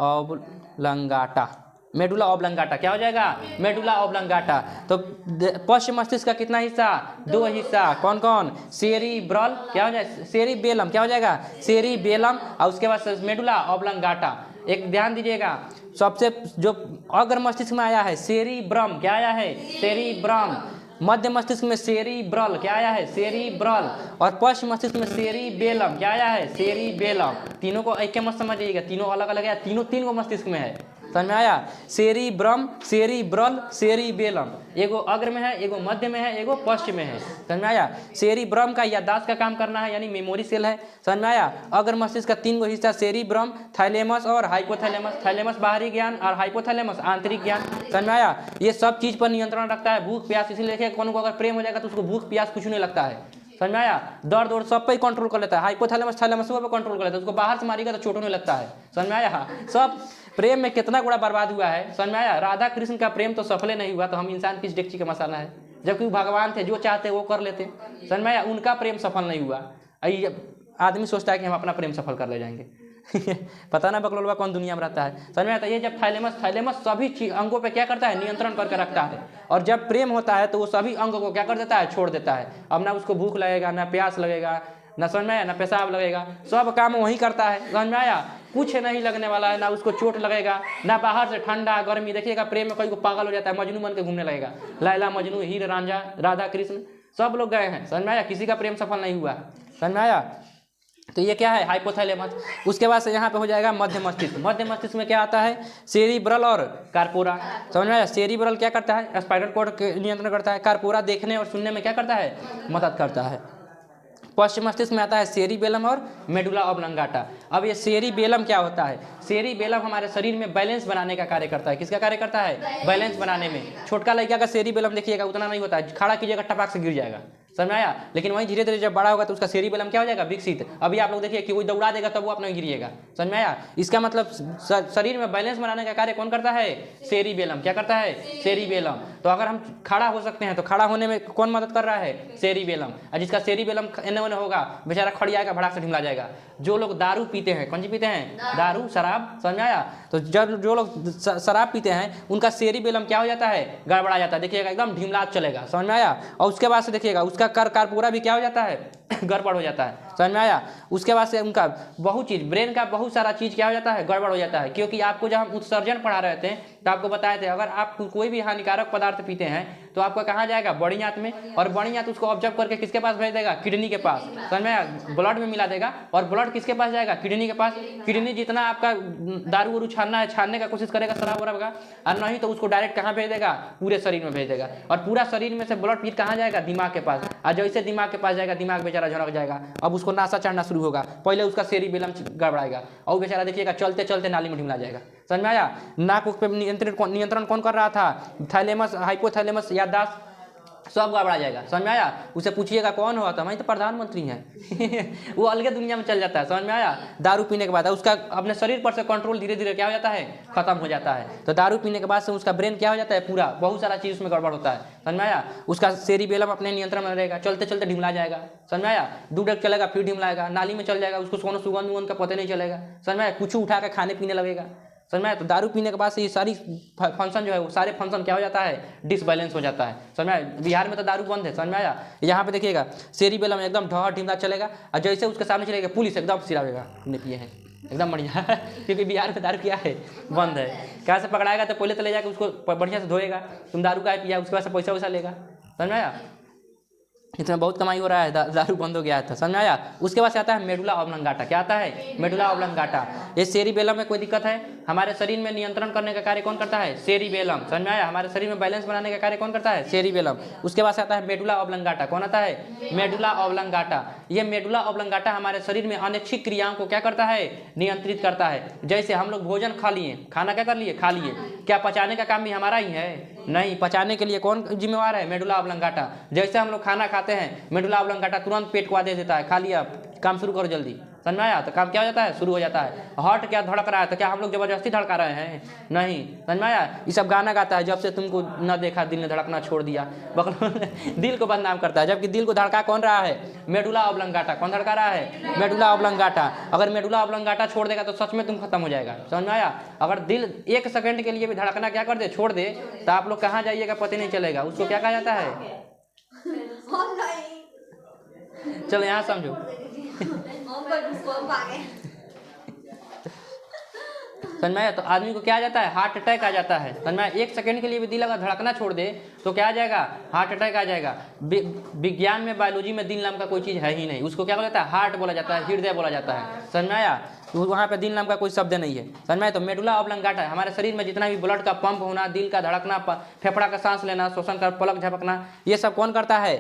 [SPEAKER 1] oblongata, medulla oblongata. क्या हो जाएगा, मेडुला ऑब्लंगाटा। तो पश्च मस्तिष्क का कितना हिस्सा, 2 हिस्सा। कौन कौन, सेरिब्रल, क्या हो जाएगा, सेरिबेलम, क्या हो जाएगा, सेरिबेलम, और उसके बाद मेडुला ऑब्लंगाटा। एक ध्यान दीजिएगा, सबसे जो अग्र मस्तिष्क में आया है सेरिब्रम। क्या आया है, सेरिब्रम। मध्य मस्तिष्क में सेरिब्रल। क्या आया है, सेरिब्रल। और पश्च मस्तिष्क में सेरिबेलम। क्या आया है, सेरिबेलम। तीनों को एक मत समझिएगा, तीनों अलग अलग है, तीनों 3 गो मस्तिष्क में है। समझ में आया। Cerebrum, cerebral, cerebellum. एगो अग्र में है, एगो मध्य में है, एगो पश्चिम में है। समझ में आया। सेरिब्रम का याददाश्त का काम करना है, यानी मेमोरी सेल है। समझ में आया। अग्र मस्तिष्क का 3 गो हिस्सा, सेरिब्रम, थाइलेमस और हाइपोथैलेमस। थाइलेमस बाहरी ज्ञान और हाइपोथैलेमस आंतरिक ज्ञान। समझ में आया। ये सब चीज पर नियंत्रण रखता है, भूख प्यास। इसीलिए देखिए, कोनो को अगर प्रेम हो जाएगा तो उसको भूख प्यास कुछ नहीं लगता है। समझ में आया। दर्द और सब पे कंट्रोल कर लेता है। हाइपोथैलेमस थैलेमस पे कंट्रोल कर लेता है, उसको बाहर से मारेगा तो चोट नहीं लगता है। समझ में आया। सब प्रेम में कितना गुड़ा बर्बाद हुआ है। समझ में आया। राधा कृष्ण का प्रेम तो सफल नहीं हुआ, तो हम इंसान किस डेगची का मसाला है, जबकि वो भगवान थे, जो चाहते वो कर लेते। समझ में आया। उनका प्रेम सफल नहीं हुआ। आदमी सोचता है कि हम अपना प्रेम सफल कर ले जाएंगे। पता ना बकलोलवा कौन दुनिया में रहता है। समझ में आता है। ये जब थैलेमस सभी अंगों पे क्या करता है, नियंत्रण करके रखता है। और जब प्रेम होता है तो वो सभी अंगों को क्या कर देता है, छोड़ देता है। अब ना उसको भूख लगेगा, ना प्यास लगेगा, ना समझ में आया, ना पेशाब लगेगा, सब काम वही करता है। समझ में आया। कुछ नहीं लगने वाला है, ना उसको चोट लगेगा, ना बाहर से ठंडा गर्मी। देखिएगा प्रेम में कोई को पागल हो जाता है, मजनू बन के घूमने लगेगा। लैला मजनू, हीर रांझा, राधा कृष्ण सब लोग गए हैं। समझ में आया। किसी का प्रेम सफल नहीं हुआ। समझ में आया। तो ये क्या है, हाइपोथैलेमस। उसके बाद से यहाँ पे हो जाएगा मध्य मस्तिष्क। मध्य मस्तिष्क में क्या आता है, सेरिब्रल और कारपोरा। समझ में आया। सेरिब्रल क्या करता है, स्पाइनल कॉर्ड के नियंत्रण करता है। कारपोरा देखने और सुनने में क्या करता है, मदद करता है। पश्च मस्तिष्क में आता है सेरिबेलम और मेडुला ऑब्लंगाटा। अब ये सेरिबेलम क्या होता है, सेरिबेलम हमारे शरीर में बैलेंस बनाने का कार्य करता है। किसका कार्य करता है, बैलेंस बनाने में। छोटका लड़का का सेरिबेलम देखिएगा उतना नहीं होता है, खड़ा कीजिएगा टपाक से गिर जाएगा। समझ में आया। लेकिन वहीं धीरे धीरे जब बड़ा होगा तो उसका सेरिबेलम क्या हो जाएगा, विकसित। अभी आप लोग देखिए कि कोई दौड़ा देगा तब वो अपना गिरिएगा, समझ में आया। इसका मतलब शरीर में बैलेंस बनाने का कार्य कौन करता है, सेरिबेलम। क्या करता है, सेरिबेलम। तो अगर हम खड़ा हो सकते हैं तो खड़ा होने में कौन मदद कर रहा है, सेरिबेलम। और जिसका सेरिबेलम एने ओने होगा बेचारा खड़ी आएगा, भड़ाक से ढिमला जाएगा। जो लोग दारू पीते हैं, कौन सी पीते हैं, दारू शराब, समझ में आया। तो जब जो लोग शराब पीते हैं उनका सेरिबेलम क्या हो जाता है, गड़बड़ा जाता है, देखिएगा एकदम ढिमला चलेगा, समझ में आया। और उसके बाद से देखिएगा उसका कार्पोरा भी क्या हो जाता है, गड़बड़ हो जाता है, समझ में आया। उसके बाद से उनका बहुत चीज, ब्रेन का बहुत सारा चीज क्या हो जाता है, गड़बड़ हो जाता है। क्योंकि आपको जब हम उत्सर्जन पढ़ा रहे थे तो आपको बताए थे अगर आप कोई भी हानिकारक पदार्थ पीते हैं तो आपका कहाँ जाएगा, बड़ी आंत में। और बड़ी आंत उसको ऑब्जर्व करके किसके पास भेज देगा, किडनी के पास, समझ में आया। ब्लड में मिला देगा और ब्लड किसके पास जाएगा, किडनी के पास। किडनी जितना आपका दारू वारू छानना है छानने का कोशिश करेगा शराब वराब का, और नहीं तो उसको डायरेक्ट कहाँ भेज देगा, पूरे शरीर में भेज देगा। और पूरा शरीर में से ब्लड फिर कहाँ जाएगा, दिमाग के पास। और जैसे दिमाग के पास जाएगा दिमाग बेचारा झड़क जाएगा। अब उसको नासा चढ़ना शुरू होगा, पहले उसका सेरिबेलम गड़बड़ाएगा और बेचारा देखिएगा चलते चलते नाली में ढिमला जाएगा, समझ में आया। नाक पे नियंत्रण कौन कर रहा था, थैलेमस, हाइपोथैलेमस, याददाश्त सब गड़बड़ा जाएगा, समझ में आया। उसे पूछिएगा कौन हुआ था, मैं तो प्रधानमंत्री हैं वो अलग दुनिया में चल जाता है, समझ में आया। दारू पीने के बाद उसका अपने शरीर पर से कंट्रोल धीरे धीरे क्या हो जाता है, खत्म हो जाता है। तो दारू पीने के बाद से उसका ब्रेन क्या हो जाता है, पूरा बहुत सारा चीज उसमें गड़बड़ होता है, समझ में आया। उसका सेरिबेलम अपने नियंत्रण में रहेगा, चलते चलते ढिमला जाएगा, समझ में आया। दूर चलेगा फिर ढिमलाएगा, नाली में चल जाएगा, उसको सोना सुगंध उगंध का पता नहीं चलेगा, समझ में आया। कुछ उठा के खाने पीने लगेगा, समझ में आया। तो दारू पीने के बाद से ये सारी फंक्शन जो है वो सारे फंक्शन क्या हो जाता है, डिसबैलेंस हो जाता है, समझ में आया। बिहार में तो दारू बंद है, समझ में आया। यहाँ पे देखिएगा सेरिबेलम एकदम ढहर ढिमला चलेगा और जैसे उसके सामने चलेगा पुलिस एकदम सिरावेगा, तुमने पिए हैं, एकदम बढ़िया क्योंकि बिहार में दारू क्या है, बंद है। क्या से पकड़ाएगा तो पहले तो ले जाकर उसको बढ़िया से धोएगा, तुम दारू का पिया, उसके बाद से पैसा वैसा लेगा, समझ में आया। इसमें बहुत कमाई हो रहा है, दारू बंद हो गया था, समझ में आया। उसके बाद से आता है मेडुला ऑब्लंगाटा। क्या आता है, मेडुला ऑब्लंगाटा। ये सेरिबेलम में कोई दिक्कत है, हमारे शरीर में नियंत्रण करने का कार्य कौन करता है, सेरिबेलम, समझ में आया। हमारे शरीर में बैलेंस बनाने का कार्य कौन करता है, सेरिबेलम। उसके बाद से आता है मेडुला ऑब्लंगाटा। कौन आता है, मेडुला ऑब्लंगाटा। ये मेडुला ऑब्लंगाटा हमारे शरीर में अनैच्छिक क्रियाओं को क्या करता है, नियंत्रित करता है। जैसे हम लोग भोजन खा लिए, खाना क्या कर लिए, खा लिए, क्या पचाने का काम भी हमारा ही है, नहीं। पचाने के लिए कौन जिम्मेवार है, मेडुला ऑब्लंगाटा। जैसे हम लोग खाना खाते हैं मेडुला ऑब्लंगाटा तुरंत पेट को आदेश देता है, खा लिया, काम शुरू करो जल्दी, समझ में आया। तो काम क्या हो जाता है, शुरू हो जाता है। हार्ट क्या धड़क रहा है, तो क्या हम लोग जबरदस्ती धड़का रहे हैं, नहीं, समझ में आया। ये सब गाना गाता है, जब से तुमको न देखा दिल ने धड़कना छोड़ दिया, दिल को बदनाम करता है। जबकि दिल को धड़का कौन रहा है, मेडुला ऑब्लंगाटा। कौन धड़का रहा है, मेडुला ऑब्लंगाटा। अगर मेडुला ऑब्लंगाटा छोड़ देगा तो सच में तुम खत्म हो जाएगा, समझ में आया। अगर दिल 1 सेकंड के लिए भी धड़कना क्या कर दे, छोड़ दे, तो आप लोग कहाँ जाइएगा पता नहीं चलेगा। उसको क्या कहा जाता है, चलो यहाँ समझो समझ में आया। तो आदमी को क्या आ जाता है, हार्ट अटैक आ जाता है, समझ में। 1 सेकंड के लिए भी दिल अगर धड़कना छोड़ दे तो क्या आ जाएगा, हार्ट अटैक आ जाएगा। विज्ञान में, बायोलॉजी में दिल नाम का कोई चीज है ही नहीं। उसको क्या बोला जाता है, हार्ट बोला जाता है, हृदय बोला जाता है, समझ में आया। वहाँ पे दिल नाम का कोई शब्द नहीं है, समझ में आया। तो मेडुला ऑब्लंगाटा हमारे शरीर में जितना भी ब्लड का पंप होना, दिल का धड़कना, फेफड़ा का सांस लेना, श्वसन का पलक झपकना, ये सब कौन करता है,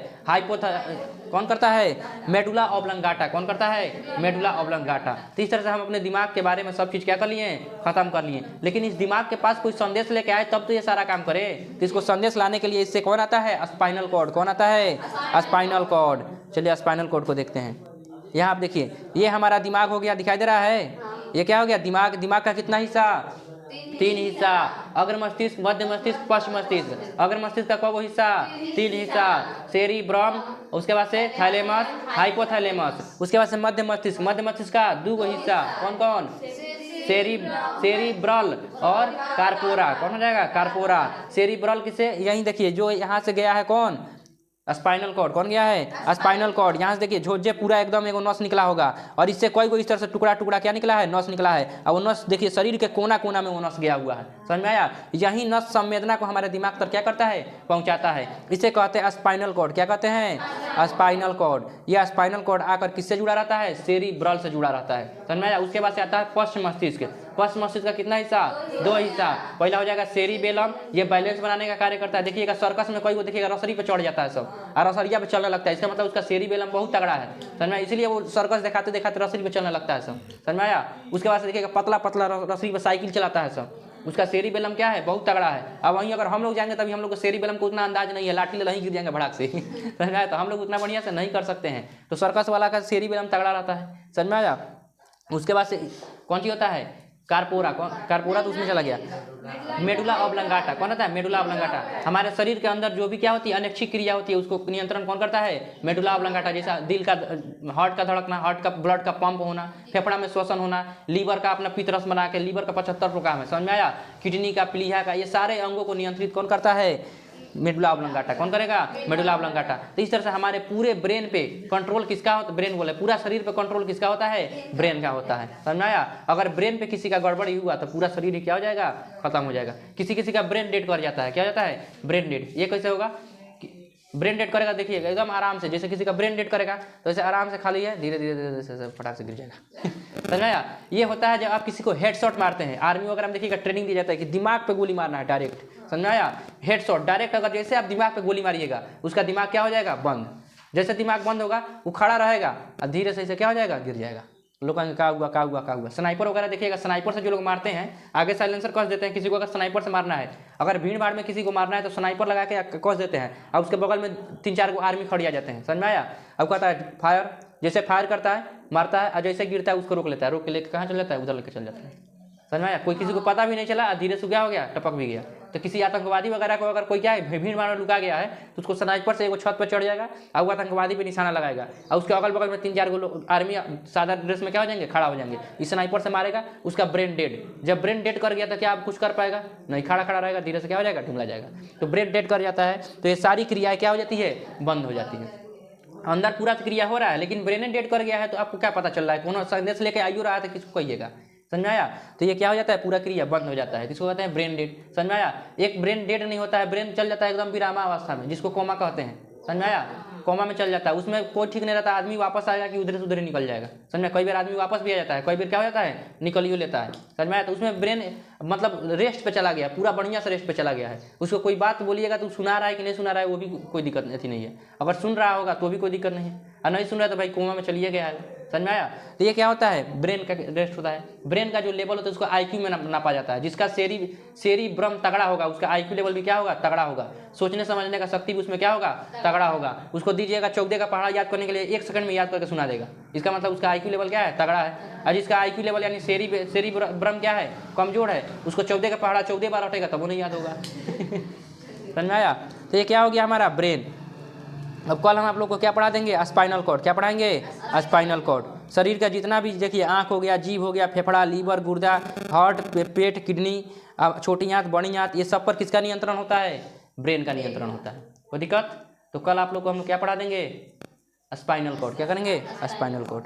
[SPEAKER 1] कौन करता है, मेडुला ऑब्लंगाटा। कौन करता है, मेडुला ऑब्लंगाटा। तो इस तरह से हम अपने दिमाग के बारे में सब चीज क्या कर लिए, खत्म कर लिए। लेकिन इस दिमाग के पास कोई संदेश लेके आए तब तो ये सारा काम करे। तो इसको संदेश लाने के लिए इससे कौन आता है, स्पाइनल कॉर्ड। कौन आता है, स्पाइनल कॉर्ड। चलिए स्पाइनल कॉर्ड को देखते हैं। यहाँ आप देखिए, ये हमारा दिमाग हो गया, दिखाई दे रहा है। ये क्या हो गया, दिमाग। दिमाग का कितना हिस्सा, 3 हिस्सा। अग्र मस्तिष्क, मध्य मस्तिष्क, पश्च मस्तिष्क। अग्र मस्तिष्क का कौन हिस्सा, 3 हिस्सा, सेरिब्रम, उसके बाद से थैलेमस, हाइपोथैलेमस। उसके बाद से मध्य मस्तिष्क। मध्य मस्तिष्क का 2 हिस्सा, कौन कौन, सेरिब्रल और कार्पोरा। कौन हो जाएगा, कार्पोरा। सेरिब्रल किसे, यहीं देखिए जो यहाँ से गया है, कौन, स्पाइनल कॉर्ड। कौन गया है, स्पाइनल कॉर्ड। यहाँ से देखिए झोजे पूरा एकदम एगो नस निकला होगा और इससे कोई इस तरह से टुकड़ा टुकड़ा क्या निकला है, नस निकला है। और वो नस देखिए शरीर के कोना कोना में वो नस गया हुआ है, समझ में आया। यही नस संवेदना को हमारे दिमाग तक क्या करता है, पहुंचाता है। इसे कहते हैं स्पाइनल कॉर्ड। क्या कहते हैं, स्पाइनल कॉर्ड। यह स्पाइनल कॉर्ड आकर किससे जुड़ा रहता है, सेरिब्रल से जुड़ा रहता है, समझ में आया। उसके बाद से आता है पश्च मस्तिष्क। पश्च मस्तिष्क का कितना हिस्सा, 2 हिस्सा। पहला हो जाएगा सेरिबेलम, ये बैलेंस बनाने का कार्य करता है। देखिएगा सर्कस में कोई को देखिएगा रसरी पे चढ़ जाता है सब, और रसरिया पे चलने लगता है, इसका मतलब उसका सेरिबेलम बहुत तगड़ा है, समझ में। इसलिए वो सर्कस दिखाते दिखाते रसरी पे चलने लगता है सब, समझ में आया। उसके बाद से देखिएगा पतला पतला रसरी पे साइकिल चलाता है सब, उसका सेरिबेलम क्या है, बहुत तगड़ा है। अब वहीं अगर हम लोग जाएंगे तभी हम लोग को सेरिबेलम को उतना अंदाज नहीं है, लाठी ले गिर जाएंगे भड़ाक से समझ में आया, तो हम लोग उतना बढ़िया से नहीं कर सकते हैं। तो सर्कस वाला का सेरिबेलम तगड़ा रहता है, समझ में आया। उसके बाद से कौन सी होता है, कारपोरा। कारपोरा तो उसमें चला गया। मेडुला ऑब्लंगाटा कौन होता है, मेडुला ऑब्लंगाटा। हमारे शरीर के अंदर जो भी क्या होती है अनैच्छिक क्रिया होती है उसको नियंत्रण कौन करता है, मेडुला ऑब्लंगाटा। जैसा दिल का, हार्ट का धड़कना, हार्ट का ब्लड का पंप होना, फेफड़ा में श्वसन होना, लीवर का अपना पित्तरस बना के, लीवर का 75 काम है, समझ में आया। किडनी का, प्लीहा का, ये सारे अंगों को नियंत्रित कौन करता है, मेडुला ऑब्लंगाटा। कौन करेगा, मेडुला ऑब्लंगाटा। तो इस तरह से हमारे पूरे ब्रेन पे कंट्रोल किसका होता है, ब्रेन बोले, पूरा शरीर पे कंट्रोल किसका होता है, ब्रेन का होता है, समझ में आया। अगर ब्रेन पे किसी का गड़बड़ी हुआ तो पूरा शरीर ही क्या हो जाएगा, खत्म हो जाएगा। किसी किसी का ब्रेन डेड कर जाता है, क्या हो जाता है, ब्रेन डेड। ये कैसे होगा, ब्रेन डेड करेगा, देखिएगा एकदम आराम से, जैसे किसी का ब्रेन डेड करेगा तो ऐसे आराम से खाली है, धीरे धीरे धीरे धीरे फटाक से गिर जाएगा समझ में आया। ये होता है जब आप किसी को हेडशॉट मारते हैं, आर्मी वगैरह में देखिएगा ट्रेनिंग दी जाता है कि दिमाग पे गोली मारना है डायरेक्ट, समझ में आया। हेडशॉट डायरेक्ट, अगर जैसे आप दिमाग पे गोली मारिएगा उसका दिमाग क्या हो जाएगा, बंद। जैसे दिमाग बंद होगा वो खड़ा रहेगा और धीरे से क्या हो जाएगा, गिर जाएगा। लोग कहेंगे क्या हुआ, क्या हुआ, क्या हुआ। स्नाइपर वगैरह देखिएगा, स्नाइपर से जो लोग मारते हैं आगे साइलेंसर कस देते हैं। किसी को अगर स्नाइपर से मारना है, अगर भीड़ भाड़ में किसी को मारना है तो स्नाइपर लगा के कस देते हैं और उसके बगल में 3-4 आर्मी खड़ी आ जाते हैं, समझ में आया। अब कहता है फायर, जैसे फायर करता है, मारता है और जैसे गिरता है उसको रोक लेता है, रोक के लेकर कहाँ चल जाता है, उधर लेकर चल जाता है, समझ में आया। कोई किसी को पता भी नहीं चला, धीरे से क्या हो गया, टपक भी गया। तो किसी आतंकवादी वगैरह को अगर कोई क्या है भीड़ भाड़ में लुका गया है तो उसको स्नाइपर से एक छत पर चढ़ जाएगा और वो आतंकवादी पे निशाना लगाएगा और उसके अगल बगल में 3-4 लोग आर्मी सादा ड्रेस में क्या हो जाएंगे, खड़ा हो जाएंगे। इस स्नाइपर से मारेगा, उसका ब्रेन डेड। जब ब्रेन डेड कर गया तो क्या आप कुछ कर पाएगा, नहीं, खड़ा खड़ा रहेगा, धीरे से क्या हो जाएगा, ढुमला जाएगा। तो ब्रेन डेड कर जाता है तो ये सारी क्रियाएं क्या हो जाती है, बंद हो जाती है। अंदर पूरा क्रिया हो रहा है लेकिन ब्रेन डेड कर गया है तो आपको क्या पता चल रहा है, कौन संदेश लेके आयु रहा है तो किसको कहिएगा, समझ में आया। तो ये क्या हो जाता है, पूरा क्रिया बंद हो जाता है, इसको कहते हैं ब्रेन डेड, समझ में आया। एक ब्रेन डेड नहीं होता है, ब्रेन चल जाता है एकदम विरामा अवस्था में, जिसको कोमा कहते हैं, समझ में आया। कोमा में चल जाता है, उसमें कोई ठीक नहीं रहता, आदमी वापस आएगा कि उधर से उधर निकल जाएगा, समझ में। कई बार आदमी वापस भी आ जाता है, कई बार क्या हो जाता है, निकलियो लेता है, समझ में आया। तो उसमें ब्रेन मतलब रेस्ट पे चला गया, पूरा बढ़िया से रेस्ट पे चला गया है। उसको कोई बात बोलिएगा तो सुना रहा है कि नहीं सुना रहा है वो भी कोई दिक्कत नहीं है, अगर सुन रहा होगा तो भी कोई दिक्कत नहीं है, और नहीं सुन रहा है तो भाई कोमा में चलिए गया है, समझ में आया। तो ये क्या होता है, ब्रेन का रेस्ट होता है। ब्रेन का जो लेवल होता है उसको आईक्यू में नापा जाता है। जिसका सेरिब्रम तगड़ा होगा उसका आईक्यू लेवल भी क्या होगा, तगड़ा होगा। सोचने समझने का शक्ति भी उसमें क्या होगा, तगड़ा होगा। उसको दीजिएगा चौदह का पहाड़ा याद करने के लिए 1 सेकंड में याद करके सुना देगा, इसका मतलब उसका आईक्यू लेवल क्या है, तगड़ा है। और जिसका आईक्यू लेवल यानी सेरिब्रम क्या है, कमजोर है, उसको 14 का पहाड़ा 14 बार उठेगा तब वो नहीं याद होगा समझ में आया। तो ये क्या हो गया हमारा ब्रेन। अब कल हम आप लोग को क्या पढ़ा देंगे, स्पाइनल कॉर्ड। क्या पढ़ाएंगे, स्पाइनल कॉर्ड। शरीर का जितना भी देखिए, आँख हो गया, जीभ हो गया, फेफड़ा, लीवर, गुर्दा, हार्ट, पेट, किडनी, छोटी आंत, बड़ी आंत, ये सब पर किसका नियंत्रण होता है, ब्रेन का नियंत्रण होता है। कोई दिक्कत। तो कल आप लोग को हम क्या पढ़ा देंगे, स्पाइनल कॉर्ड। क्या करेंगे, स्पाइनल कॉर्ड।